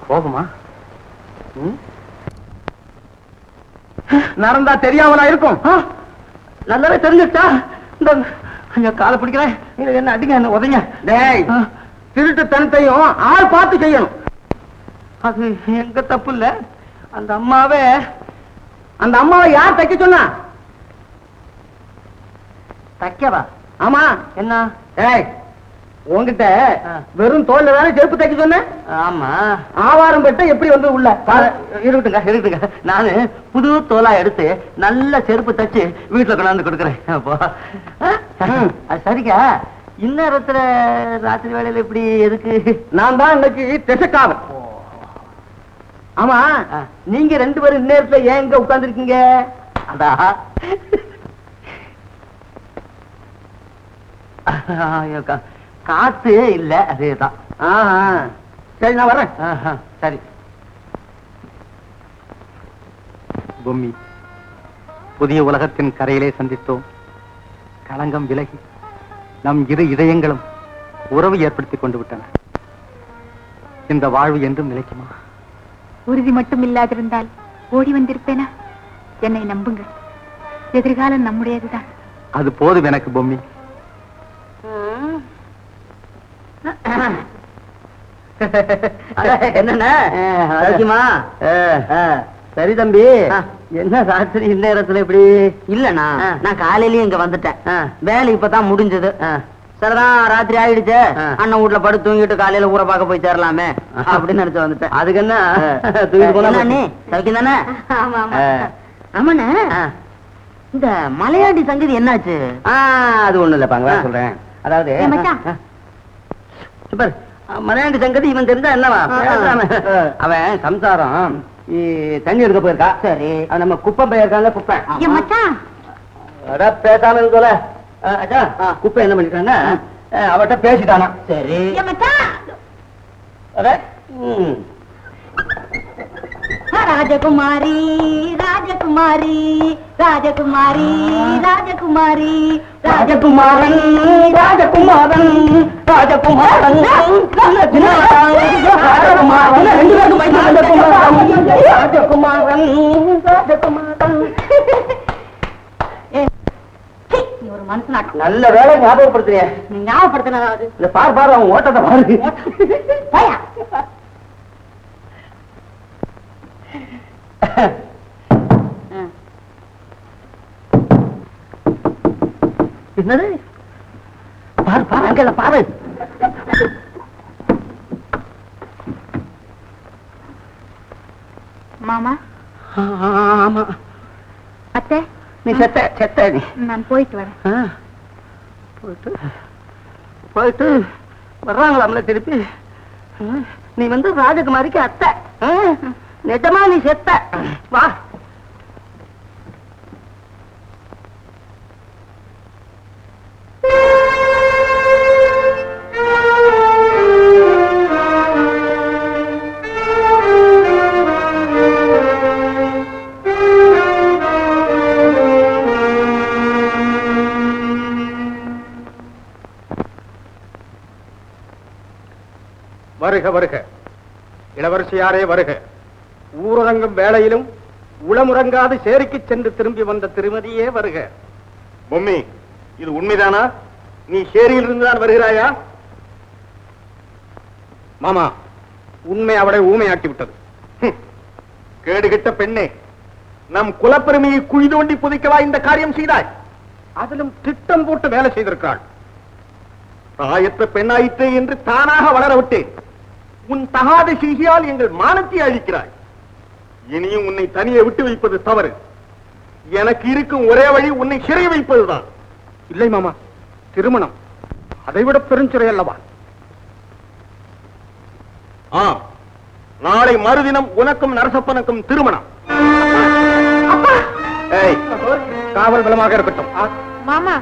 B: கோபமா? நடந்தா தெரியாமலா இருக்கும்? நல்லாவே தெரிஞ்சுட்டா. இந்த காலை பிடிக்கிறேன். என்ன அடிங்க, என்ன உதங்க. டேய், திருட்டு தனத்தையும் ஆள் பார்த்து செய்யணும். அது எங்க தப்பு இல்ல. அந்த அம்மாவை யார் தைக்க சொன்னா? தைக்கவா? ஆமா. என்ன? ஏய், உன்கிட்ட வெறும் தோல்ல தானே செருப்பு தைக்க சொன்னேன். ஆமா. ஆவாரம் பெட்ட எப்படி வந்து உள்ள? இருக்கட்டுங்க. நானு புது தோலா எடுத்து நல்ல செருப்பு தச்சு வீட்டுல கொண்டாந்து கொடுக்குறேன். அப்போ சரிங்க. இந்நேரத்துல ராத்திரி வேலையில இப்படி எதுக்கு? நான் தான் இன்னைக்கு திசைக்காவல். ஆமா, நீங்க 2 பேரும் இந்நேரத்துல ஏன் இங்க உட்கார்ந்து இருக்கீங்க? அதா காத்து இல்ல, அதேதான். சரி, நான் வரேன். சரி. பூமி, புதிய உலகத்தின் கரையிலே சந்தித்தோம். களங்கம் விலகி நம் இரு இதயங்களும் உறவு ஏற்படுத்திக் கொண்டு விட்டன. இந்த வாழ்வு என்றும் நிலைக்குமா?
C: உறுதி மட்டும் இல்லாதிருந்தால் ஓடி வந்திருப்பேனா? என்னை நம்புங்கள், எதிர்காலம் நம்முடையதுதான்.
B: அது போதும் எனக்கு பொம்மி.
E: என்னண்ணா சரி தம்பி, என்ன ராத்திரி இந்நேரத்துல இப்படி? இல்லண்ணா, நான் காலையிலயும் இங்க வந்துட்டேன். வேலை இப்பதான் முடிஞ்சது. சரிதான், ராத்திரி ஆயிடுச்சு. அண்ணன் வீட்டுல படுத்து தூங்கிட்டு காலையில ஊரை பார்க்க போய் சேரலாமே அப்படின்னு நினைச்சு வந்துட்டேன். அதுக்கு என்ன தூங்கிட்டு போனா நீ சவிக்கும் தானே? ஆமாண்ணே, இந்த மலையாடி சங்கதி என்னாச்சு? அது ஒண்ணு இல்லப்பாங்க, சொல்றேன். அதாவது சூப்பர், மலையாண்டி சங்கதி இவன் தெரிஞ்சா என்னவா? அவன் சம்சாரம் தண்ணி எடுக்க போயிருக்கா. சரி, நம்ம குப்பை போயிருக்காங்க. குப்பை பேசாம சொல்ல. குப்பை என்ன பண்ணிட்டான்னா அவட்ட பேசிட்டானா. சரி,
C: ராஜகுமாரி ராஜகுமாரி ராஜகுமாரி ராஜகுமாரி
B: ராஜகுமாரன் ராஜகுமாரன் ராஜகுமாரன் ராஜகுமாரன் ராஜகுமாரன்.
C: ஒரு மனசு
B: நல்ல வேலை ஞாபகப்படுத்துறிய.
C: நீ ஞாபகப்படுத்தினது
B: இல்ல, பாரு அவன் ஓட்டத்தை பாரு. என்னது? பாரு பாரு, அங்க பாரு.
C: மாமா.
B: ஆமா.
C: அத்தை,
B: நீ செத்த நீ.
C: நான் போயிட்டு வரேன்.
B: போயிட்டு வர்றாங்களாம்ல திருப்பி. நீ வந்து ராஜகுமாரிக்கு அத்தை. நிஜமா நீ செத்த. வா.
A: வருக வருக, இளவரசியாரே வருக. ஊரடங்கும் வேளையிலும் உளமுறங்காது சேரிக்கு சென்று திரும்பி வந்த திருமதியே வருக.
D: பொம்மி, இது உண்மைதானா? நீ சேரியில் இருந்துதான் வருகிறாயா?
A: மாமா, உண்மை அவளை ஊமையாக்கி விட்டது.
D: கேடுகிட்ட பெண்ணே, நம் குலப்பெருமையை குழி தோண்டி புதைக்கவா இந்த காரியம் செய்தாய்?
A: அதிலும் திட்டம் போட்டு வேலை செய்திருக்கிறாள்.
D: தாயற்ற பெண்ணாயிற்று என்று தானாக வளர விட்டேன். உன் தகாத செய்தியால் எங்கள் மானத்தை அழிக்கிறாய். இனியும் உன்னை தனியே விட்டு வைப்பது தவறு. எனக்கு இருக்கும் ஒரே வழி உன்னை சிறை வைப்பதுதான்.
A: இல்லை மாமா, திருமணம் அதைவிட பெருஞ்சிறை அல்லவா?
D: நாளை மறுதினம் உனக்கும் நரசப்பனுக்கும் திருமணம்.
A: காவல் பலமாக இருக்கட்டும்.
C: மாமா,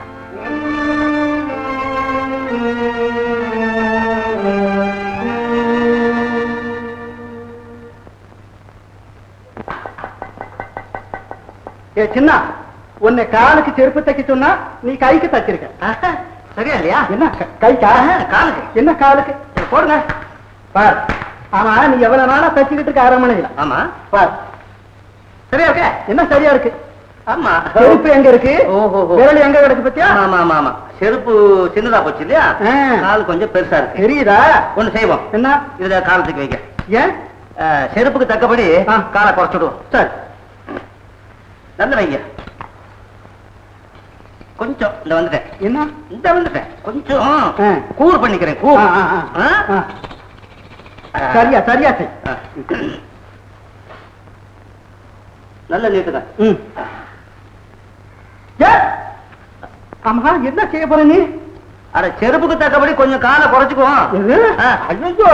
B: ஏ சின்ன, உன்னை காலுக்கு செருப்பு தைக்க சொன்னா நீ கைக்கு தச்சிருக்க.
E: சரியா இல்லையா?
B: என்ன கைக்கா?
E: காலுக்கு.
B: என்ன காலுக்கு? போடுங்க பார். ஆமா, நீ எவ்வளவு நாளா தச்சுக்கிட்டு இருக்க அரண்மனையில?
E: ஆமா.
B: பார்,
E: சரியா இருக்க?
B: என்ன சரியா இருக்கு?
E: ஆமா.
B: செருப்பு எங்க இருக்கு?
E: ஓஹோ.
B: விரல் எங்க கிடக்கு பத்தியா?
E: ஆமா ஆமா ஆமா. செருப்பு சின்னதா போச்சு இல்லையா? கால் கொஞ்சம் பெருசா இருக்கு.
B: தெரியுதா?
E: ஒண்ணு செய்வோம்.
B: என்ன?
E: இதுல காலத்துக்கு வைக்க.
B: ஏன்?
E: செருப்புக்கு தக்கபடி காலை குறைச்சுடுவோம்.
B: சரி,
E: நல்ல வைங்க. கொஞ்சம் இந்த வந்துட்டேன்.
B: என்ன?
E: இந்த வந்துட்டேன். கொஞ்சம் கூர் பண்ணிக்கிறேன். கூர்.
B: சரியா சரியா செய்.
E: நல்ல நீட்டுங்க.
B: ஆமா, என்ன செய்ய போற நீ?
E: அட, செருப்புக்கு தக்கபடி கொஞ்சம் காலை குறைச்சுக்குவோம்.
B: ஐயோ,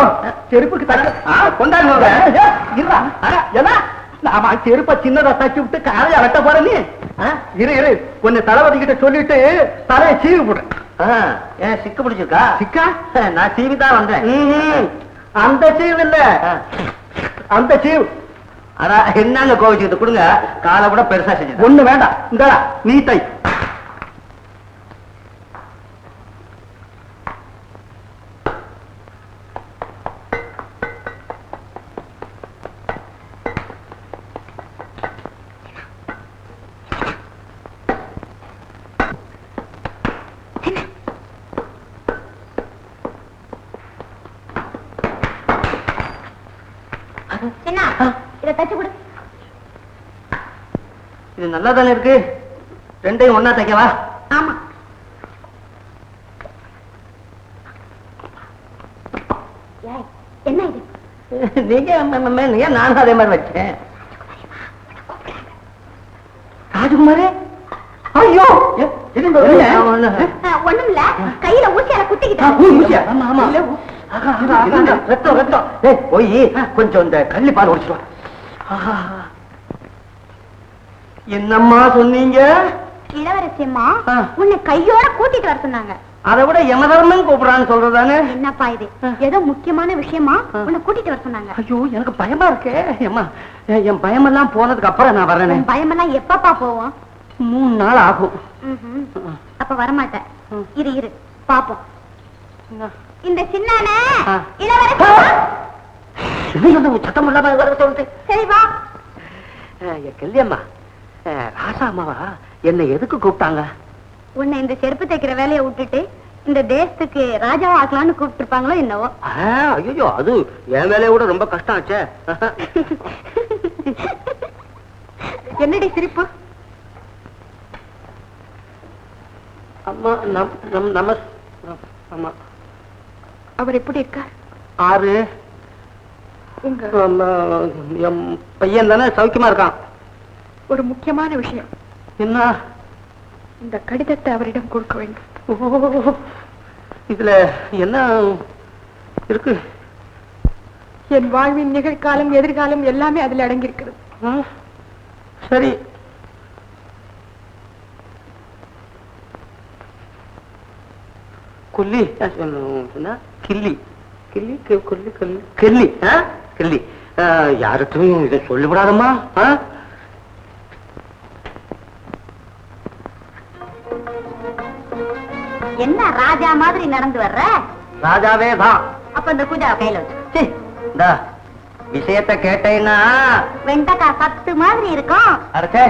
B: செருப்புக்கு தக்க
E: கொண்டாடுவாங்க.
B: ஆமா, செருப்ப சின்னதா தச்சு விட்டு காலையை வெட்ட போற நீ? இரு இரு, உன்னை தளபதி கிட்ட சொல்லிட்டு தலையை சீவி போடுறேன்.
E: ஏன் சிக்கு பிடிச்சிருக்கா?
B: சிக்கா?
E: நான் சீவிதான் வந்தேன்.
B: அந்த சீவு இல்ல, அந்த சீவு.
E: அதான் என்னங்க கோவிச்சுக்கிட்டு கொடுங்க. காலை கூட பெருசா செஞ்சு.
B: ஒண்ணு வேண்டாம், இந்த நீ தை.
C: இதை தச்சு கொடு.
E: இது நல்லா தானே இருக்கு. ரெண்டையும் ஒன்னா தைக்கவா?
C: ஆமா. என்ன இது?
E: நீங்க நானும் அதே மாதிரி வச்சேன். ராஜகுமாரி, ஐயோ
C: ஒண்ணும் இல்ல, கையில ஊசியால குத்திக்கிட்டேன்.
E: ரத்தம் ரத்தம். போய் கொஞ்சம் இந்த கள்ளி பால் ஒடிச்சுட்டு. என்னம்மா சொன்னீங்க?
C: இளவரசி அம்மா உன்னை கையோட கூட்டிட்டு வர சொன்னாங்க.
E: அதை விட யமதர்மன் கூப்பிடுறான்னு சொல்றதானே?
C: என்னப்பா இது? ஏதோ முக்கியமான விஷயமா உன்னை கூட்டிட்டு வர சொன்னாங்க.
E: ஐயோ, எனக்கு பயமா இருக்கே. அம்மா, என் பயமெல்லாம் போனதுக்கு அப்புறம் நான் வரேன்.
C: பயமெல்லாம் எப்பப்பா போவோம்?
E: 3 நாள் ஆகும்.
C: அப்ப வரமாட்டேன். இரு இரு பாப்போம். இந்த சின்னானே இளவரசி
E: சத்தம் இல்லாம வர சொல்லுது.
C: சரி வா.
E: கல்யாணமா, ராசா அம்மாவா என்னை எதுக்கு கூப்பிட்டாங்க?
C: உன்னை இந்த செருப்பு தைக்கிற வேலையை விட்டுட்டு இந்த தேசத்துக்கு ராஜாவா ஆக்கலாம்னு கூப்பிட்டு இருப்பாங்களோ என்னவோ.
E: ஐயோ, அது என் வேலையை விட ரொம்ப கஷ்டம் ஆச்சே.
C: என்னடி சிரிப்பு?
E: அம்மா, அம்மா,
C: அவர் எப்படி இருக்கார்?
E: 6 என் பையன் தானே சௌக்கியமா இருக்கான்.
C: ஒரு முக்கியமான விஷயம்.
E: என்ன?
C: இந்த கடிதத்தை அவரிடம் கொடுக்க வேண்டும்.
E: இதுல என்ன இருக்கு?
C: என் வாழ்வின் நிகழ்காலம் எதிர்காலம் எல்லாமே அதுல அடங்கியிருக்கிறது.
E: சரி. கொல்லி கிள்ளி கிள்ளி கொல்லி கொல்லி கிள்ளி கிள்ளி யாருக்கும் இதை சொல்லிவிடாதம்மா.
C: என்ன ராஜா மாதிரி நடந்து வர்ற?
E: ராஜாவே தான்.
C: அப்ப இந்த பூஜா கையில வச்சு
E: இந்த விஷயத்தை கேட்டேன்னா
C: வெண்டக்காய் சத்து மாதிரி இருக்கும்.
E: அரைச்சே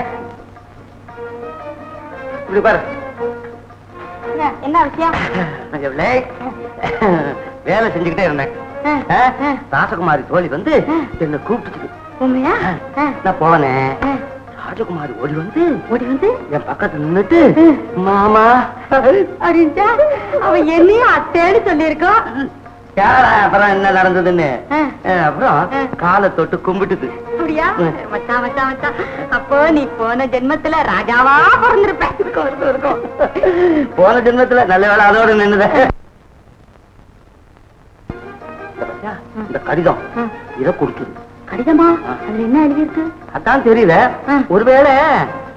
E: இப்படி பாரு.
C: என்ன விஷயம்?
E: வேலை செஞ்சுக்கிட்டே இருந்தேன். ராசகுமாரி தோழி வந்து என்ன கூப்பிட்டு
C: உண்மையா?
E: நான் போனேன். ராஜகுமாரி ஓடி வந்து என் பக்கத்துல நின்னுட்டு மாமா
C: அப்படின்ட்டா அவன் என்னையும் அத்தேன்னு சொல்லியிருக்கோம்.
E: அப்புறம் என்ன நடந்ததுன்னு அப்புறம் காலை தொட்டு கும்பிட்டுது.
C: அப்படியா? மச்சான் மச்சான் மச்சான், அப்போ நீ போன ஜென்மத்துல ராஜாவா பிறந்திருப்ப.
E: இருக்கும். போன ஜென்மத்துல நல்ல வேலை அதோட நின்னுத. இந்த கடிதம் இத கொடுக்குது.
C: கடிதமா? அதுல என்ன எழுதியிருக்கு?
E: அதான் தெரியல. ஒருவேளை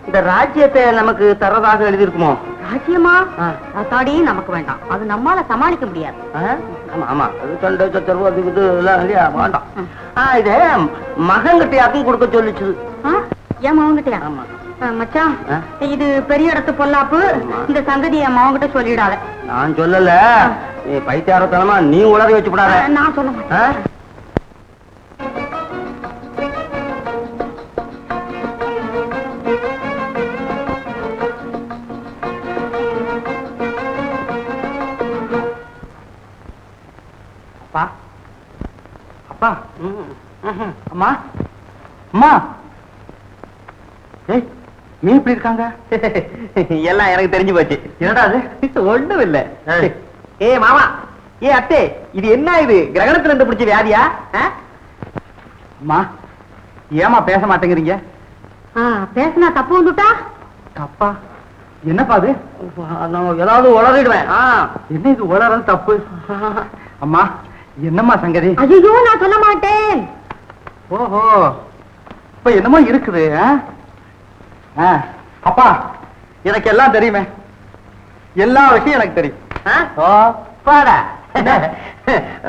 E: இந்த ராஜ்யத்தை நமக்கு தரதாக எழுதியிருக்குமோ?
C: ராஜ்யமா? அத்தாடி நமக்கு வேண்டாம், அது நம்மால சமாளிக்க முடியாது.
E: ஆமா ஆமா, அது சண்டை சச்சரவு அது இது எல்லாம் இல்லையா, வேண்டாம். இது மகன்கிட்டயாக்கும் கொடுக்க சொல்லிச்சு.
C: ஏன் மகன்கிட்டயா?
E: ஆமா.
C: மச்சான், இது பெரிய இடத்து பொல்லாப்பு. இந்த சங்கதி என் மாவங்கிட்ட சொல்லிடாத.
E: நான் சொல்லல, நீ பைத்தியாரத்தனமா நீ உளறி வச்சு விடாத.
C: நான் சொல்ல மாட்டேன்.
B: அப்பா, அப்பா, அம்மா, அம்மா, ஏய், நீ எப்படி இருக்காங்க?
E: எல்லாம் எனக்கு தெரிஞ்சு போச்சு.
B: என்னடா அது?
E: ஒண்ணும் இல்ல. ஏ மாமா, ஏ அத்தே, இது என்ன இது கிரகணத்துல இருந்து பிடிச்ச வியாதியா?
B: அம்மா, ஏமா பேச மாட்டேங்கிறீங்க?
C: பேசினா தப்பு வந்துட்டா?
B: தப்பா? என்னப்பா அது?
E: நான் ஏதாவது உளறிடுவேன்.
B: என்ன இது உளறது தப்பு? அம்மா, என்னம்மா சங்கதி?
C: ஐயோ, நான் சொல்ல மாட்டேன்.
B: ஓஹோ, இப்ப என்னமோ இருக்குது. அப்பா, எனக்கு எல்லாம் தெரியுமே. எல்லா விஷயம் எனக்கு தெரியும்.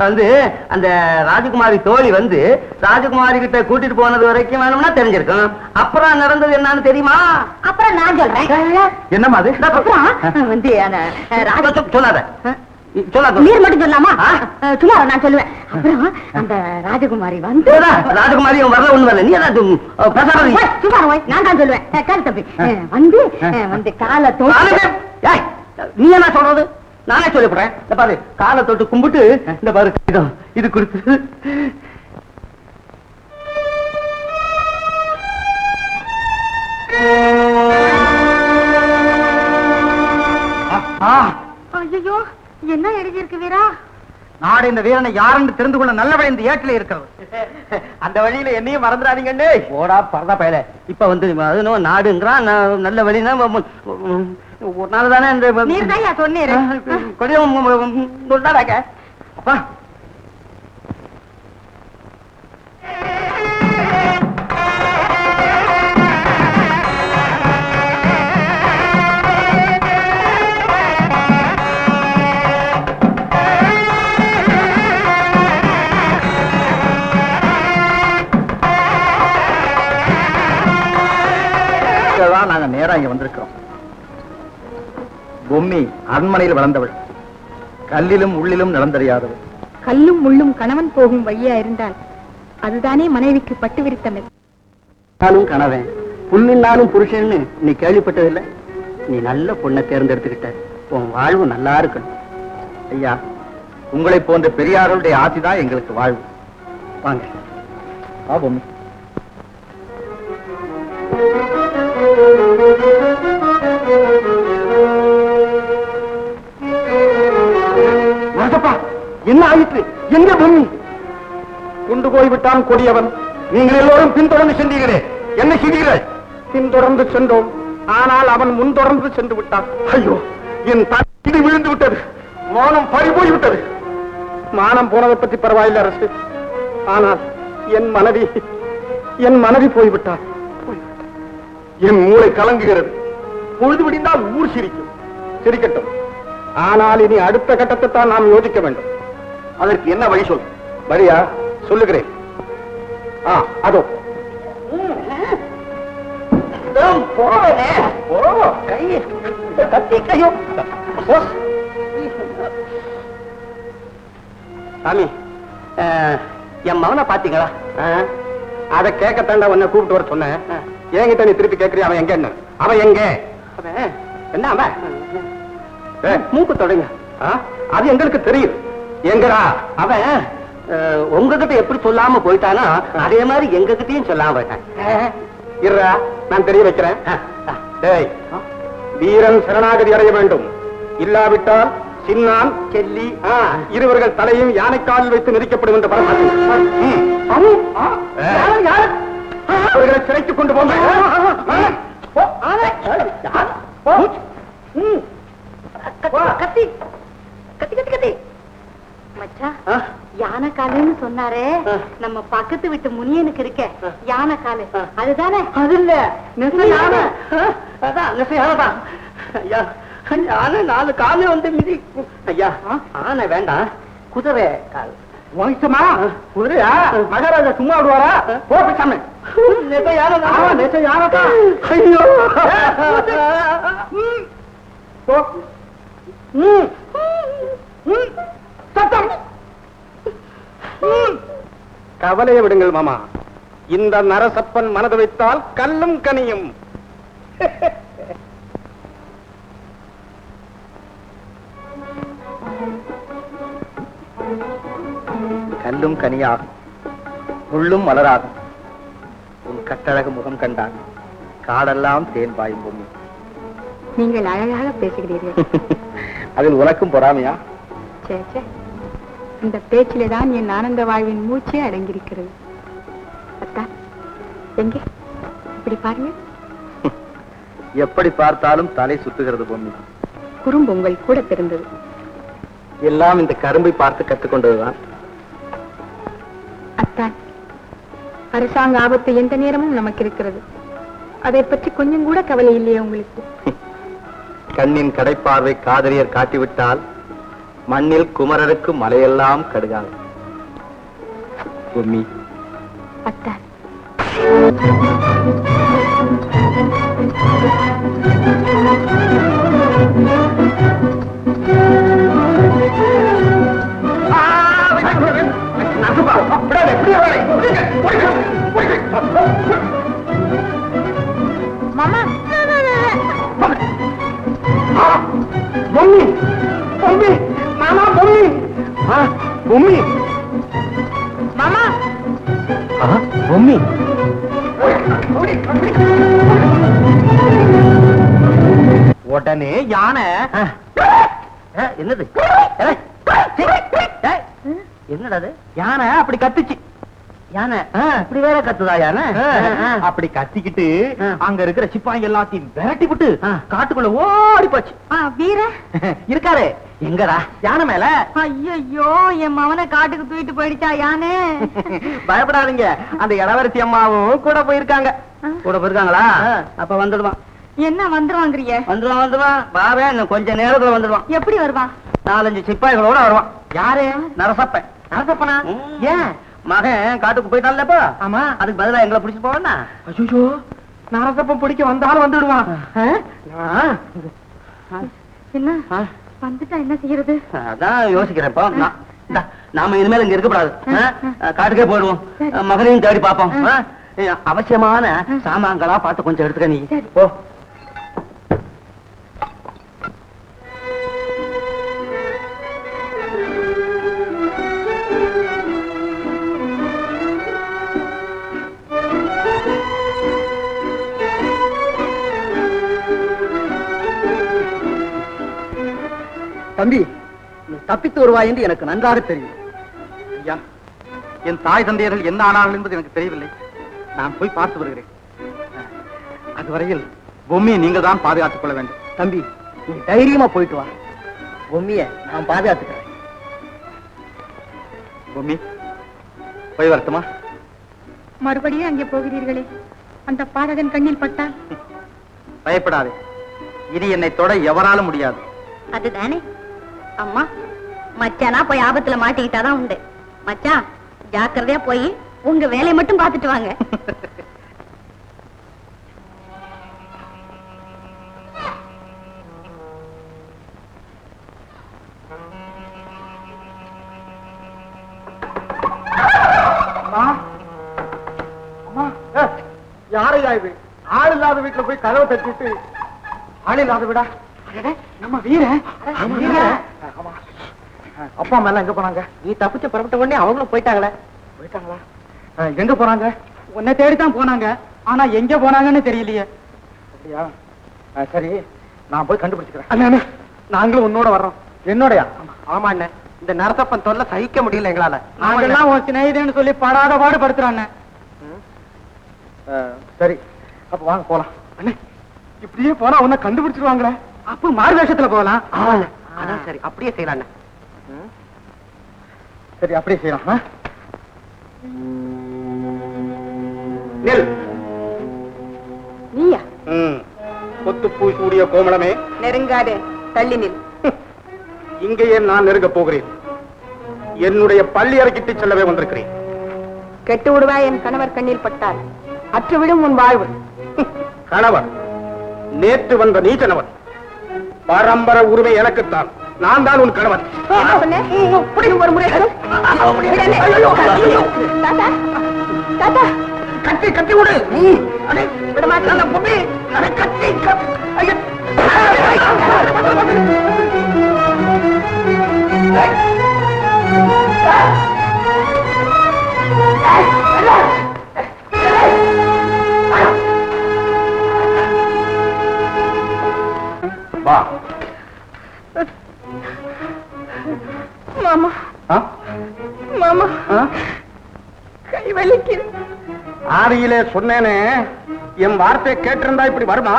E: வந்து அந்த ராஜகுமாரி தோழி வந்து ராஜகுமாரி கிட்ட கூட்டிட்டு போனது வரைக்கும் வேணும்னா தெரிஞ்சிருக்கும். அப்புறம் நடந்தது என்னன்னு தெரியுமா?
C: அப்புறம் நான் சொல்றேன்.
B: என்னம்மா அது?
C: அப்புறம் வந்து
E: சொல்லாத,
C: நீர் மட்டும் சொல்லாமா? சும்மா நான் சொல்லுவேன். அப்புறம் அந்த ராஜகுமாரி வந்து
E: ராஜகுமாரி வரல, ஒண்ணு வரல. நீ ஏதாவது
C: சும்மா நான் தான் சொல்லுவேன். கால் தப்பி வந்து வந்து காலை
E: நீ என்ன சொல்றது? நானே சொல்லிவிடுறேன். இந்த பாரு, காலை தொட்டு கும்பிட்டு இந்த பாரு இது கொடுத்து
C: ஐயோ, என்ன எழுதியிருக்கு வீரா?
B: நாடு இந்த வீரனை யாருன்னு தெரிந்து கொள்ள நல்ல வழி இந்த ஏட்டிலே இருக்கிறது.
E: அந்த வழியில என்னையும் மறந்துடாதீங்கன்னு. போடா பரதா பயல. இப்ப வந்து அது நாடுங்கிறான், நல்ல வழினா ஒரு நாள் தானே இந்த
C: நீர் தான் சொன்னீரு.
E: கொஞ்சம் அப்பா
B: நாங்க நேரா இங்க வந்திருக்கிறோம். பொம்மி அரண்மனையில் வளர்ந்தவள், கல்லிலும் உள்ளிலும் நடந்தறியாதவள்.
C: கல்லும் முள்ளும் கணவன் போகும் வழியா இருந்தால் அதுதானே மனைவிக்கு பட்டு விரித்தமை.
E: நானும் கணவன், புல்லினாலும் புருஷன்னு நீ கேள்விப்பட்டதில்லை. நீ நல்ல பொண்ணை தேர்ந்தெடுத்துக்கிட்ட, உன் வாழ்வு நல்லா இருக்கணும்.
B: ஐயா, உங்களை போன்ற பெரியார்களுடைய ஆசைதான் எங்களுக்கு வாழ்வு.
E: வாங்க.
B: பொம்மி, என்ன ஆயிற்று? எங்க பொம்மி? கொண்டு போய்விட்டான் கொடியவன். நீங்கள் எல்லோரும் பின்தொடர்ந்து சென்றீர்களே, என்ன செய்தீர்கள்? பின்தொடர்ந்து சென்றோம், ஆனால் அவன் முன்தொடர்ந்து சென்று விட்டான். ஐயோ, என் தடி விழுந்து விட்டது, மானம் பறி போய்விட்டது. மானம் போனதை பற்றி பரவாயில்லை அரசு, ஆனால் என் மனைவி போய்விட்டார். என் மூளை கலங்குகிறது. பொழுது விடிந்தால் ஊர் சிரிக்கும். சிரிக்கட்டும், ஆனால் இனி அடுத்த கட்டத்தை தான் நாம் யோசிக்க வேண்டும். அதற்கு என்ன வழி சொல்? வழியா சொல்லுகிறேன். அதோ
E: சாமி, என் மகனை பாத்தீங்களா?
B: அதை கேட்கத்தாண்டா உன்னை கூப்பிட்டு வர சொன்னேன். என்கிட்ட நீ திருப்பி கேட்கறிய? அவன் எங்க? அவன் எங்க? என்ன அவன்?
E: மூக்கு தொடங்க.
B: அது எங்களுக்கு தெரியும். எங்கடா
E: அவன்? உங்ககிட்ட எப்படி சொல்லாம போயிட்டானா அதே மாதிரி எங்க கிட்டயும் சொல்லாம போயிட்டான்.
B: இருடா, நான் தெரிய வைக்கிறேன். டேய், வீரன் சரணாகதி அடைய வேண்டும். இல்லாவிட்டால் சின்னான் செல்லி இருவர்கள் தலையும் யானைக்காலில் வைத்து நெரிக்கப்படும் என்று அவர்களை சிறைத்துக் கொண்டு போங்க.
C: கத்தி கத்தி கத்தி கத்தி மச்சா, யானை காலுன்னு சொன்னாரே, நம்ம பக்கத்து வீட்டு முனியனுக்கு இருக்க யானை காலு அதுதானே?
E: அது இல்ல, நெச யானை. அதான் நெச யானை தான். ஐயா, யானை 4 காலு வந்து மிதி. ஐயா, ஆனை வேண்டாம், குதிரை கால்.
B: வம்சமா குதிரையா? மகாராஜா சும்மா விடுவாரா? போ பேசாம.
E: ஐயோ
A: சத்தம். கவலையை விடுங்கள் மாமா. இந்த நரசப்பன் மனது வைத்தால் கல்லும் கனியும்.
E: கல்லும் கனியாகும், முள்ளும் மலராகும். உன் கட்டழகு முகம் கண்டான் காடெல்லாம் தேன் பாயும் பொம்மி.
C: நீங்கள் அழகாக பேசுகிறீர்கள்.
E: அதில் உனக்கும் பொறாமையா?
C: சே, சே. இந்த பேச்சிலே தான் என் ஆனந்த வாழ்வின் மூச்சே அடங்கியிருக்கிறது. அத்தா, எங்கே இப்படி பாருங்க.
E: எப்படி பார்த்தாலும் தலை சுத்துகிறது பொம்மி.
C: குறும்பு உங்கள் கூட பிறந்தது.
E: எல்லாம் இந்த கரும்பை பார்த்து கற்றுக்கொண்டதுதான்.
C: அத்தான், அரசாங்க ஆபத்து எந்த நேரமும் நமக்கு இருக்கிறது. அதை பற்றி கொஞ்சம் கூட கவலை இல்லையே உங்களுக்கு?
E: கண்ணின் கடைப்பார்வை காதலியர் காட்டிவிட்டால் மண்ணில் குமரருக்கு மலையெல்லாம் கடுகாது. பொம்மி,
C: அத்தான், மாமா,
A: பொம்மி, பொம்மி, மாமா, பொம்மி, பொம்மி,
C: மாமா,
E: பொம்மி.
A: உடனே யானை
E: என்னது? என்னடா அது?
A: யானை அப்படி கத்துச்சு.
E: யானை இப்படி வேற கத்துதா யானை?
A: அப்படி கத்திக்கிட்டு அங்க இருக்கிற சிப்பாங்க எல்லாத்தையும் விரட்டி விட்டு காட்டுக்குள்ள ஓடி போச்சு.
C: வீர
A: இருக்காரு
E: எங்கடா?
A: யானை மேல.
C: ஐயோ, என் மவனை காட்டுக்கு தூக்கிட்டு போயிடுச்சா யானே?
A: பயப்படாதீங்க, அந்த இளவரசி அம்மாவும் கூட போயிருக்காங்க.
E: கூட போயிருக்காங்களா? அப்ப வந்துடுவான்.
C: என்ன வந்துருவாங்கறிய?
E: வந்துடுவான். பாவே இன்னும் கொஞ்ச நேரத்துல வந்துடுவான்.
C: எப்படி வருவான்?
E: 4-5 சிப்பாய்களோட வருவான்.
A: யாரு?
E: நரசப்பன்.
A: நரசப்பனா? ஏன்?
E: மகன் காட்டுக்கு போயிட்டான்லப்பா.
A: ஆமா.
E: அதுக்கு பதிலா எங்களை பிடிச்சு போவானா?
A: ஐயோ, நரசப்பன் பிடிக்க வந்தாலும் வந்துடுவான்.
C: என்ன வந்துட்டா என்ன செய்யறது?
E: அதான் யோசிக்கிறேன். நாம இனிமேல் இங்க இருக்கக்கூடாது. காட்டுக்கே போயிடுவோம். மகனையும் தேடி பார்ப்போம். அவசியமான சாமான்களா பார்த்து கொஞ்சம் எடுத்துக்க நீ. போ.
B: தம்பி, நீ தப்பித்து வருவாய் என்று எனக்கு நன்றாக தெரியும்.
A: ஐயா, என் தாய் தந்தையர்கள் என்ன ஆனார்கள் என்பது எனக்கு தெரியவில்லை. நான் போய் பார்த்து வருகிறேன். அதுவரையில் பொம்மியை நீங்கள் தான் பாதுகாத்துக் கொள்ள வேண்டும்.
B: தம்பி, நீ தைரியமா போயிட்டு வா. பொம்மிய நான் பாதுகாத்துக்கிறேன்.
A: பொம்மி, போய் வரட்டுமா?
C: மறுபடியும் அங்கே போகிறீர்களே, அந்த பாதகன் கண்ணில் பட்டால்?
A: பயப்படாதே, இனி என்னை தொட எவராலும் முடியாது.
C: அதுதானே அம்மா. மச்சானா போய் ஆபத்துல மாட்டிக்கிட்டாதான் உண்டு. மச்சான், ஜாக்கிரதையா போய் உங்க வேலையை மட்டும் பார்த்துட்டு வாங்க.
A: யாரையா இது? ஆள் இல்லாத வீட்டுல போய் கதவை தட்டிட்டு, ஆள் இல்லாத விடா நம்ம வீர. அப்பா அம்மா எல்லாம் எங்க போனாங்க?
B: நீ தப்பிச்ச புறப்பட்ட உடனே அவங்களும் போயிட்டாங்களே.
A: போயிட்டாங்களா? எங்க போனாங்க? உன்னை தேடித்தான் போனாங்க, ஆனா எங்க போனாங்கன்னு தெரியலையே. அப்படியா? சரி, நான் போய் கண்டுபிடிச்சுக்கிறேன். அண்ணே, நாங்களும் உன்னோட வர்றோம். என்னோடயா?
B: ஆமா அண்ணன், இந்த நரசப்பன் தொல்லை சகிக்க முடியல எங்களால.
A: நாங்கெல்லாம் உன் சிநேகிதன்னு சொல்லி படாத பாடுபடுத்துறான். சரி, அப்ப வாங்க போலாம். அண்ணே, இப்படியே போனா உன்னை கண்டுபிடிச்சிருவாங்களே. அப்ப மாறு வேஷத்துல போகலாம்.
B: அதான் சரி, அப்படியே செய்யலாம் அண்ணன்.
A: சரி, அப்படியே செய்யலாம்.
C: நீயா?
A: கொத்து பூசூடிய கோமளமே,
C: நெருங்காதே, தள்ளி நில்.
A: இங்கேயே நான் நெருங்க போகிறேன். என்னுடைய பள்ளி அறைக்கிட்டு செல்லவே வந்திருக்கிறேன்.
C: கெட்டு விடுவாய் என் கணவர் கண்ணில் பட்டால்.
B: அற்றுவிடும் உன் வாழ்வு.
A: கணவன் நேற்று வந்த நீச்சனவன். பரம்பரை உரிமை எனக்குத்தான். நான் தான் உன் கணவன்.
B: கட்டி கட்டி விடு. விடமாட்டான பொண்ணு. கட்டி
A: வா.
C: மாமா
A: ஆ?
C: மாமா
A: ஆ?
C: கை வலிக்குது.
A: ஆதியிலே சொன்னேனே, என் வார்த்தை கேட்டிருந்தா இப்படி வருமா?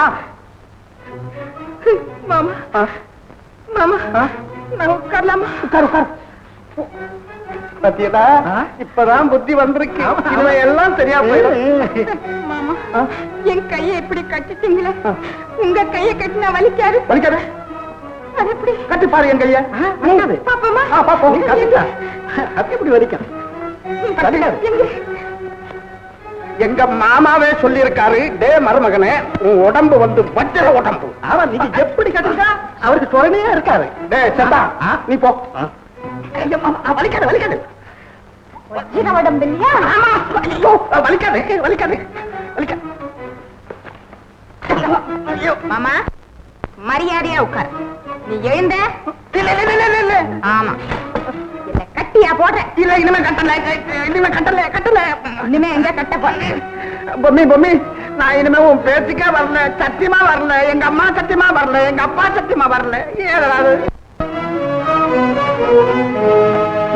C: மாமா
A: ஆ?
C: மாமா
A: ஆ?
C: நான் உட்காரலாமா?
A: உட்காரு உட்காரு. பத்தியதா இப்பதான் புத்தி வந்திருக்கு. எல்லாம் சரியா போயிடும்.
C: மாமா என் கையை இப்படி கட்டிட்டீங்களே, உங்க கையை கட்டினா வலிக்காது?
A: வலிக்காது.
C: அது எப்படி?
A: கட்டி பாரு என் கைய. வலிக்காது.
C: பாப்போமா?
A: பாப்போம். கட்டிட்டா அது எப்படி வலிக்காது? வலிக்காது. எங்க மாமாவே சொல்லி இருக்காரு, டே மருமகனே, உன் உடம்பு வந்து வஜ்ர உடம்பு. அவன் நீங்க எப்படி கட்டுங்க அவருக்கு சொரணையா இருக்காரு. டே சந்தா நீ போ. வலிக்காது வலிக்காது.
C: வஜ்ர உடம்பு இல்லையா?
A: ஐயோ வலிக்காது வலிக்காது வலிக்காது.
C: மாமா மரியாதையா உட்கார். நீ எழுந்த. ஆமா என்ன கட்டியா போடுற?
A: இல்ல இனிமே கட்டல இனிமே கட்டல கட்டல.
C: இனிமே எங்க கட்ட போற?
A: பொம்மி பொம்மி, நான் இனிமே உன் பேச்சுக்கே வரல. சத்தியமா வரல. எங்க அம்மா சத்தியமா வரல. எங்க அப்பா சத்தியமா வரல. ஏதாவது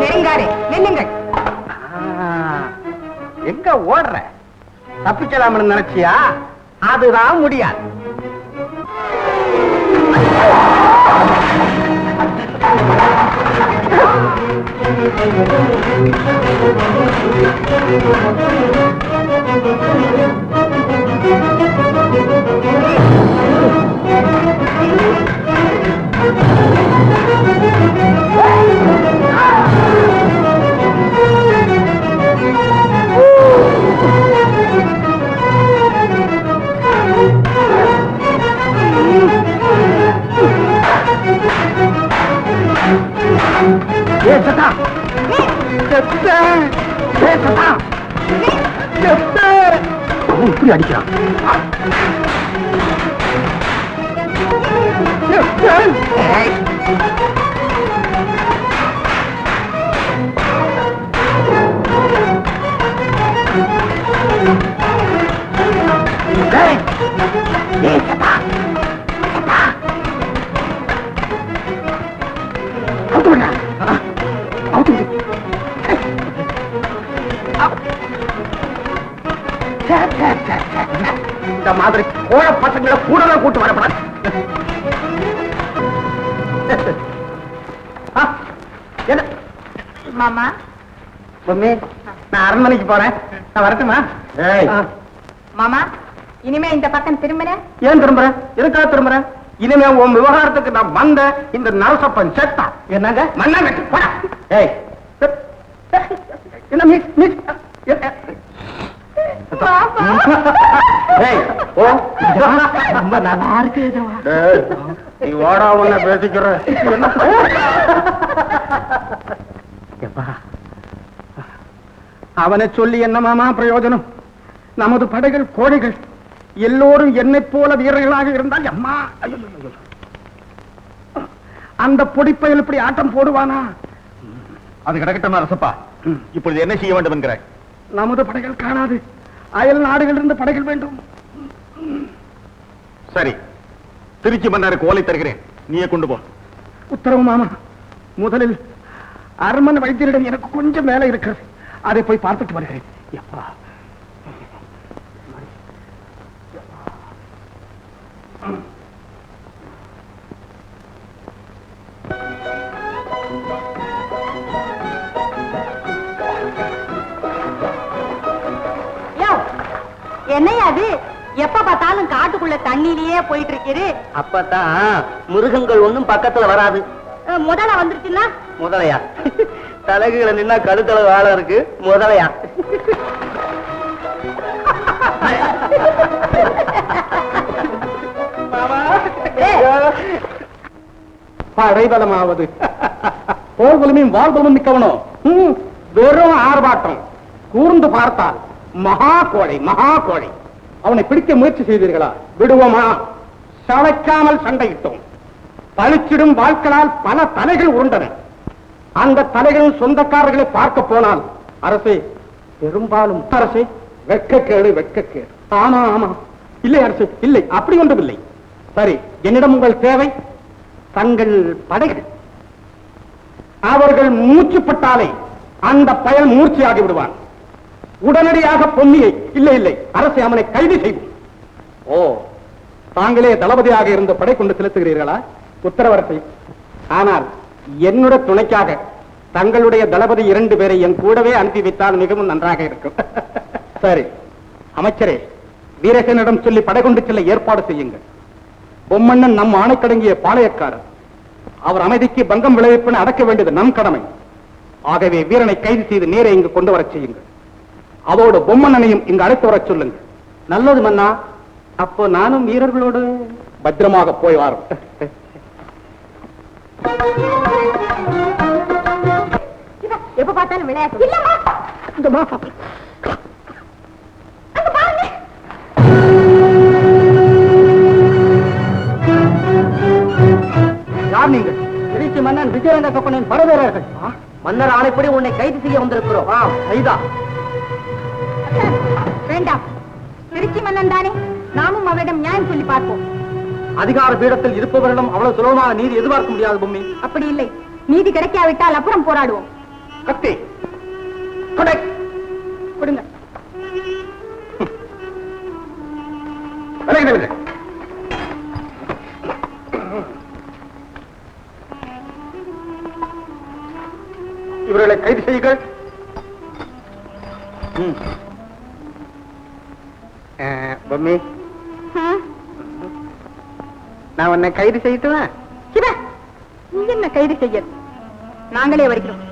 C: நெருங்காரே நில்லுங்கள்.
A: எங்க ஓடுற? தப்பிக்கலாம்னு நினைச்சியா? அதுதான் முடியாது. இப்படி அடிக்கிறான். இந்த மாதிரி கோழ பசங்களை கூட கூட்டு வரப்படாது.
C: மாமா
A: பொம்மி, நான் அரண்மனைக்கு போறேன். நான் வரட்டுமா?
C: மாமா இனிமே இந்த பக்கம் திரும்புற?
A: ஏன் திரும்புறேன்? எதுக்காக திரும்புறேன்? இனிமே உன் விவகாரத்துக்கு நான் வந்த இந்த நரசப்பன் செத்தான். என்னங்க மண்ணாங்கட்டி போடா. ஏய் என்ன மிஸ் மிஸ் ரொம்ப நல்லா இருக்கு. நீ ஓடா உன்ன பேசிக்கிற. அவனை சொல்லி என்ன மாமா பிரயோஜனம்? நமது படைகள் கோழைகள் எல்லோரும் என்னை போல வீரர்களாக இருந்தால் அம்மா அந்த பொடிப்பையில் இப்படி ஆட்டம் போடுவானா?
D: அது கிடக்கட்டும் அரசப்பா. இப்பொழுது என்ன செய்ய வேண்டும் என்கிறாய்?
A: நமது படைகள் காணாது, அயல் நாடுகளிலிருந்து படைகள் வேண்டும்.
D: சரி, திருச்சி மன்னருக்கு ஓலை தருகிறேன், நீயே கொண்டு போ.
A: உத்தரவு மாமா. முதலில் அரண்மனை வைத்தியரிடம் எனக்கு கொஞ்சம் வேலை இருக்கிறது, அதை போய் பார்த்துட்டு வருகிறேன். எப்பா
C: என்னையா அது? எப்ப பார்த்தாலும் காட்டுக்குள்ள தண்ணியிலேயே போயிட்டு இருக்கிறது.
E: அப்பதான் மிருகங்கள் ஒண்ணும் பக்கத்துல வராது.
C: முதல்ல வந்துருச்சுன்னா
E: முதலையா? தலைகளை நின்னா கழுத்தளவு ஆழம் இருக்கு. முதலையா?
A: படைபலமாவது போர்பலமையும் வாழ்பலமும் மிக்கவனோ வெறும் ஆர்ப்பாட்டம். கூர்ந்து பார்த்தால் மகா கோழை, மகா கோழை. அவனை பிடிக்க முயற்சி செய்தீர்களா? விடுவோமா? சளைக்காமல் சண்டையிட்டோம். பழிச்சிடும் வாழ்க்களால் பல தலைகள் உருண்டன. அந்த தலைகளின் சொந்தக்காரர்களை பார்க்க போனால் அரசே, பெரும்பாலும் அரசே, வெட்கக்கேடு, வெட்கக்கேடு. ஆமா ஆமா, இல்லை அரசே, இல்லை, அப்படி ஒன்றும் இல்லை. சரி, என்னிடம் உங்கள் தேவை தங்கள் படைகள். அவர்கள் மூச்சுப்பட்டாலே அந்த பயல் மூர்ச்சியாகி விடுவான். உடனடியாக பொன்னியை, இல்லை இல்லை அரசே, அவனை கைது செய்வோம். ஓ, தாங்களே தளபதியாக இருந்த படை கொண்டு செலுத்துகிறீர்களா? உத்தரவரசை. ஆனால் என்னுடைய துணைக்காக தங்களுடைய தளபதி 2 பேரை என் கூடவே அனுப்பி வைத்தால் மிகவும் நன்றாக இருக்கும். சரி அமைச்சரே, வீரசேனிடம் சொல்லி படை கொண்டு செல்ல ஏற்பாடு செய்யுங்கள். பொம்மண்ணன் நம் ஆணைக்கடங்கிய பாளையக்காரர். அவர் அமைதிக்கு பங்கம் விளைவிப்பன அடக்க வேண்டியது நம் கடமை. ஆகவே வீரனை கைது செய்து நேரே இங்கு கொண்டு வரச் செய்யுங்கள். அதோடு பொம்மண்ணனையும் இங்கு அழைத்து வரச் சொல்லுங்கள். நல்லது மன்னா. அப்போ நானும் வீரர்களோடு பத்திரமாக போய் வாரும்.
C: எப்ப பார்த்தாலும் விளையாட்டு இல்லம்மா.
B: யார் நீங்கள்? திருச்சி மன்னன் விஜயரங்க கப்பனின் படவீரர்கள். மன்னர் ஆணைப்படி உன்னை கைது செய்ய வந்திருக்கிறோம். கைதா?
C: வேண்டாம், திருச்சி மன்னன் தானே, நாமும் அவரிடம் நியாயம் சொல்லி பார்ப்போம்.
B: அதிகார பீடத்தில் இருப்பவரிடம் அவ்வளவு சுலபமாக நீதி எதிர்பார்க்க முடியாது பொம்மி.
C: அப்படி இல்லை, நீதி கிடைக்காவிட்டால் அப்புறம் போராடுவோம்.
A: கத்தி
C: கொடுங்க.
A: இவர்களை கைது செய்யுங்கள். பொம்மி, நான் உன்னை கைது செய்யட்டுவேன்.
C: சிவா, நீ என்ன கைது செய்ய? நாங்களே வருகிறோம்.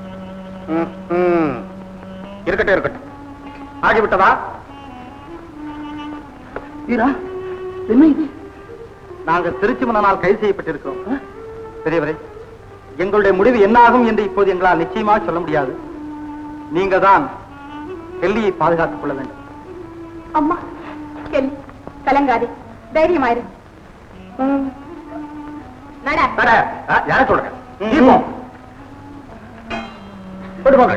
A: இருக்கட்டும் இருக்கட்டும். ஆகிவிட்டதா?
B: என்ன இது?
A: நாங்கள் திருச்சி மன்னனால் கைது செய்யப்பட்டிருக்கிறோம். பெரியவரே, எங்களுடைய முடிவு என்ன ஆகும் என்று இப்போது எங்களால் நிச்சயமாக சொல்ல முடியாது. நீங்க தான் டெல்லியை பாதுகாத்துக் கொள்ள வேண்டும்.
C: அம்மா, கெல்லி, கலங்காதே, தைரியமாயிரு.
A: யார சொல்றேன்? விடுவாங்க.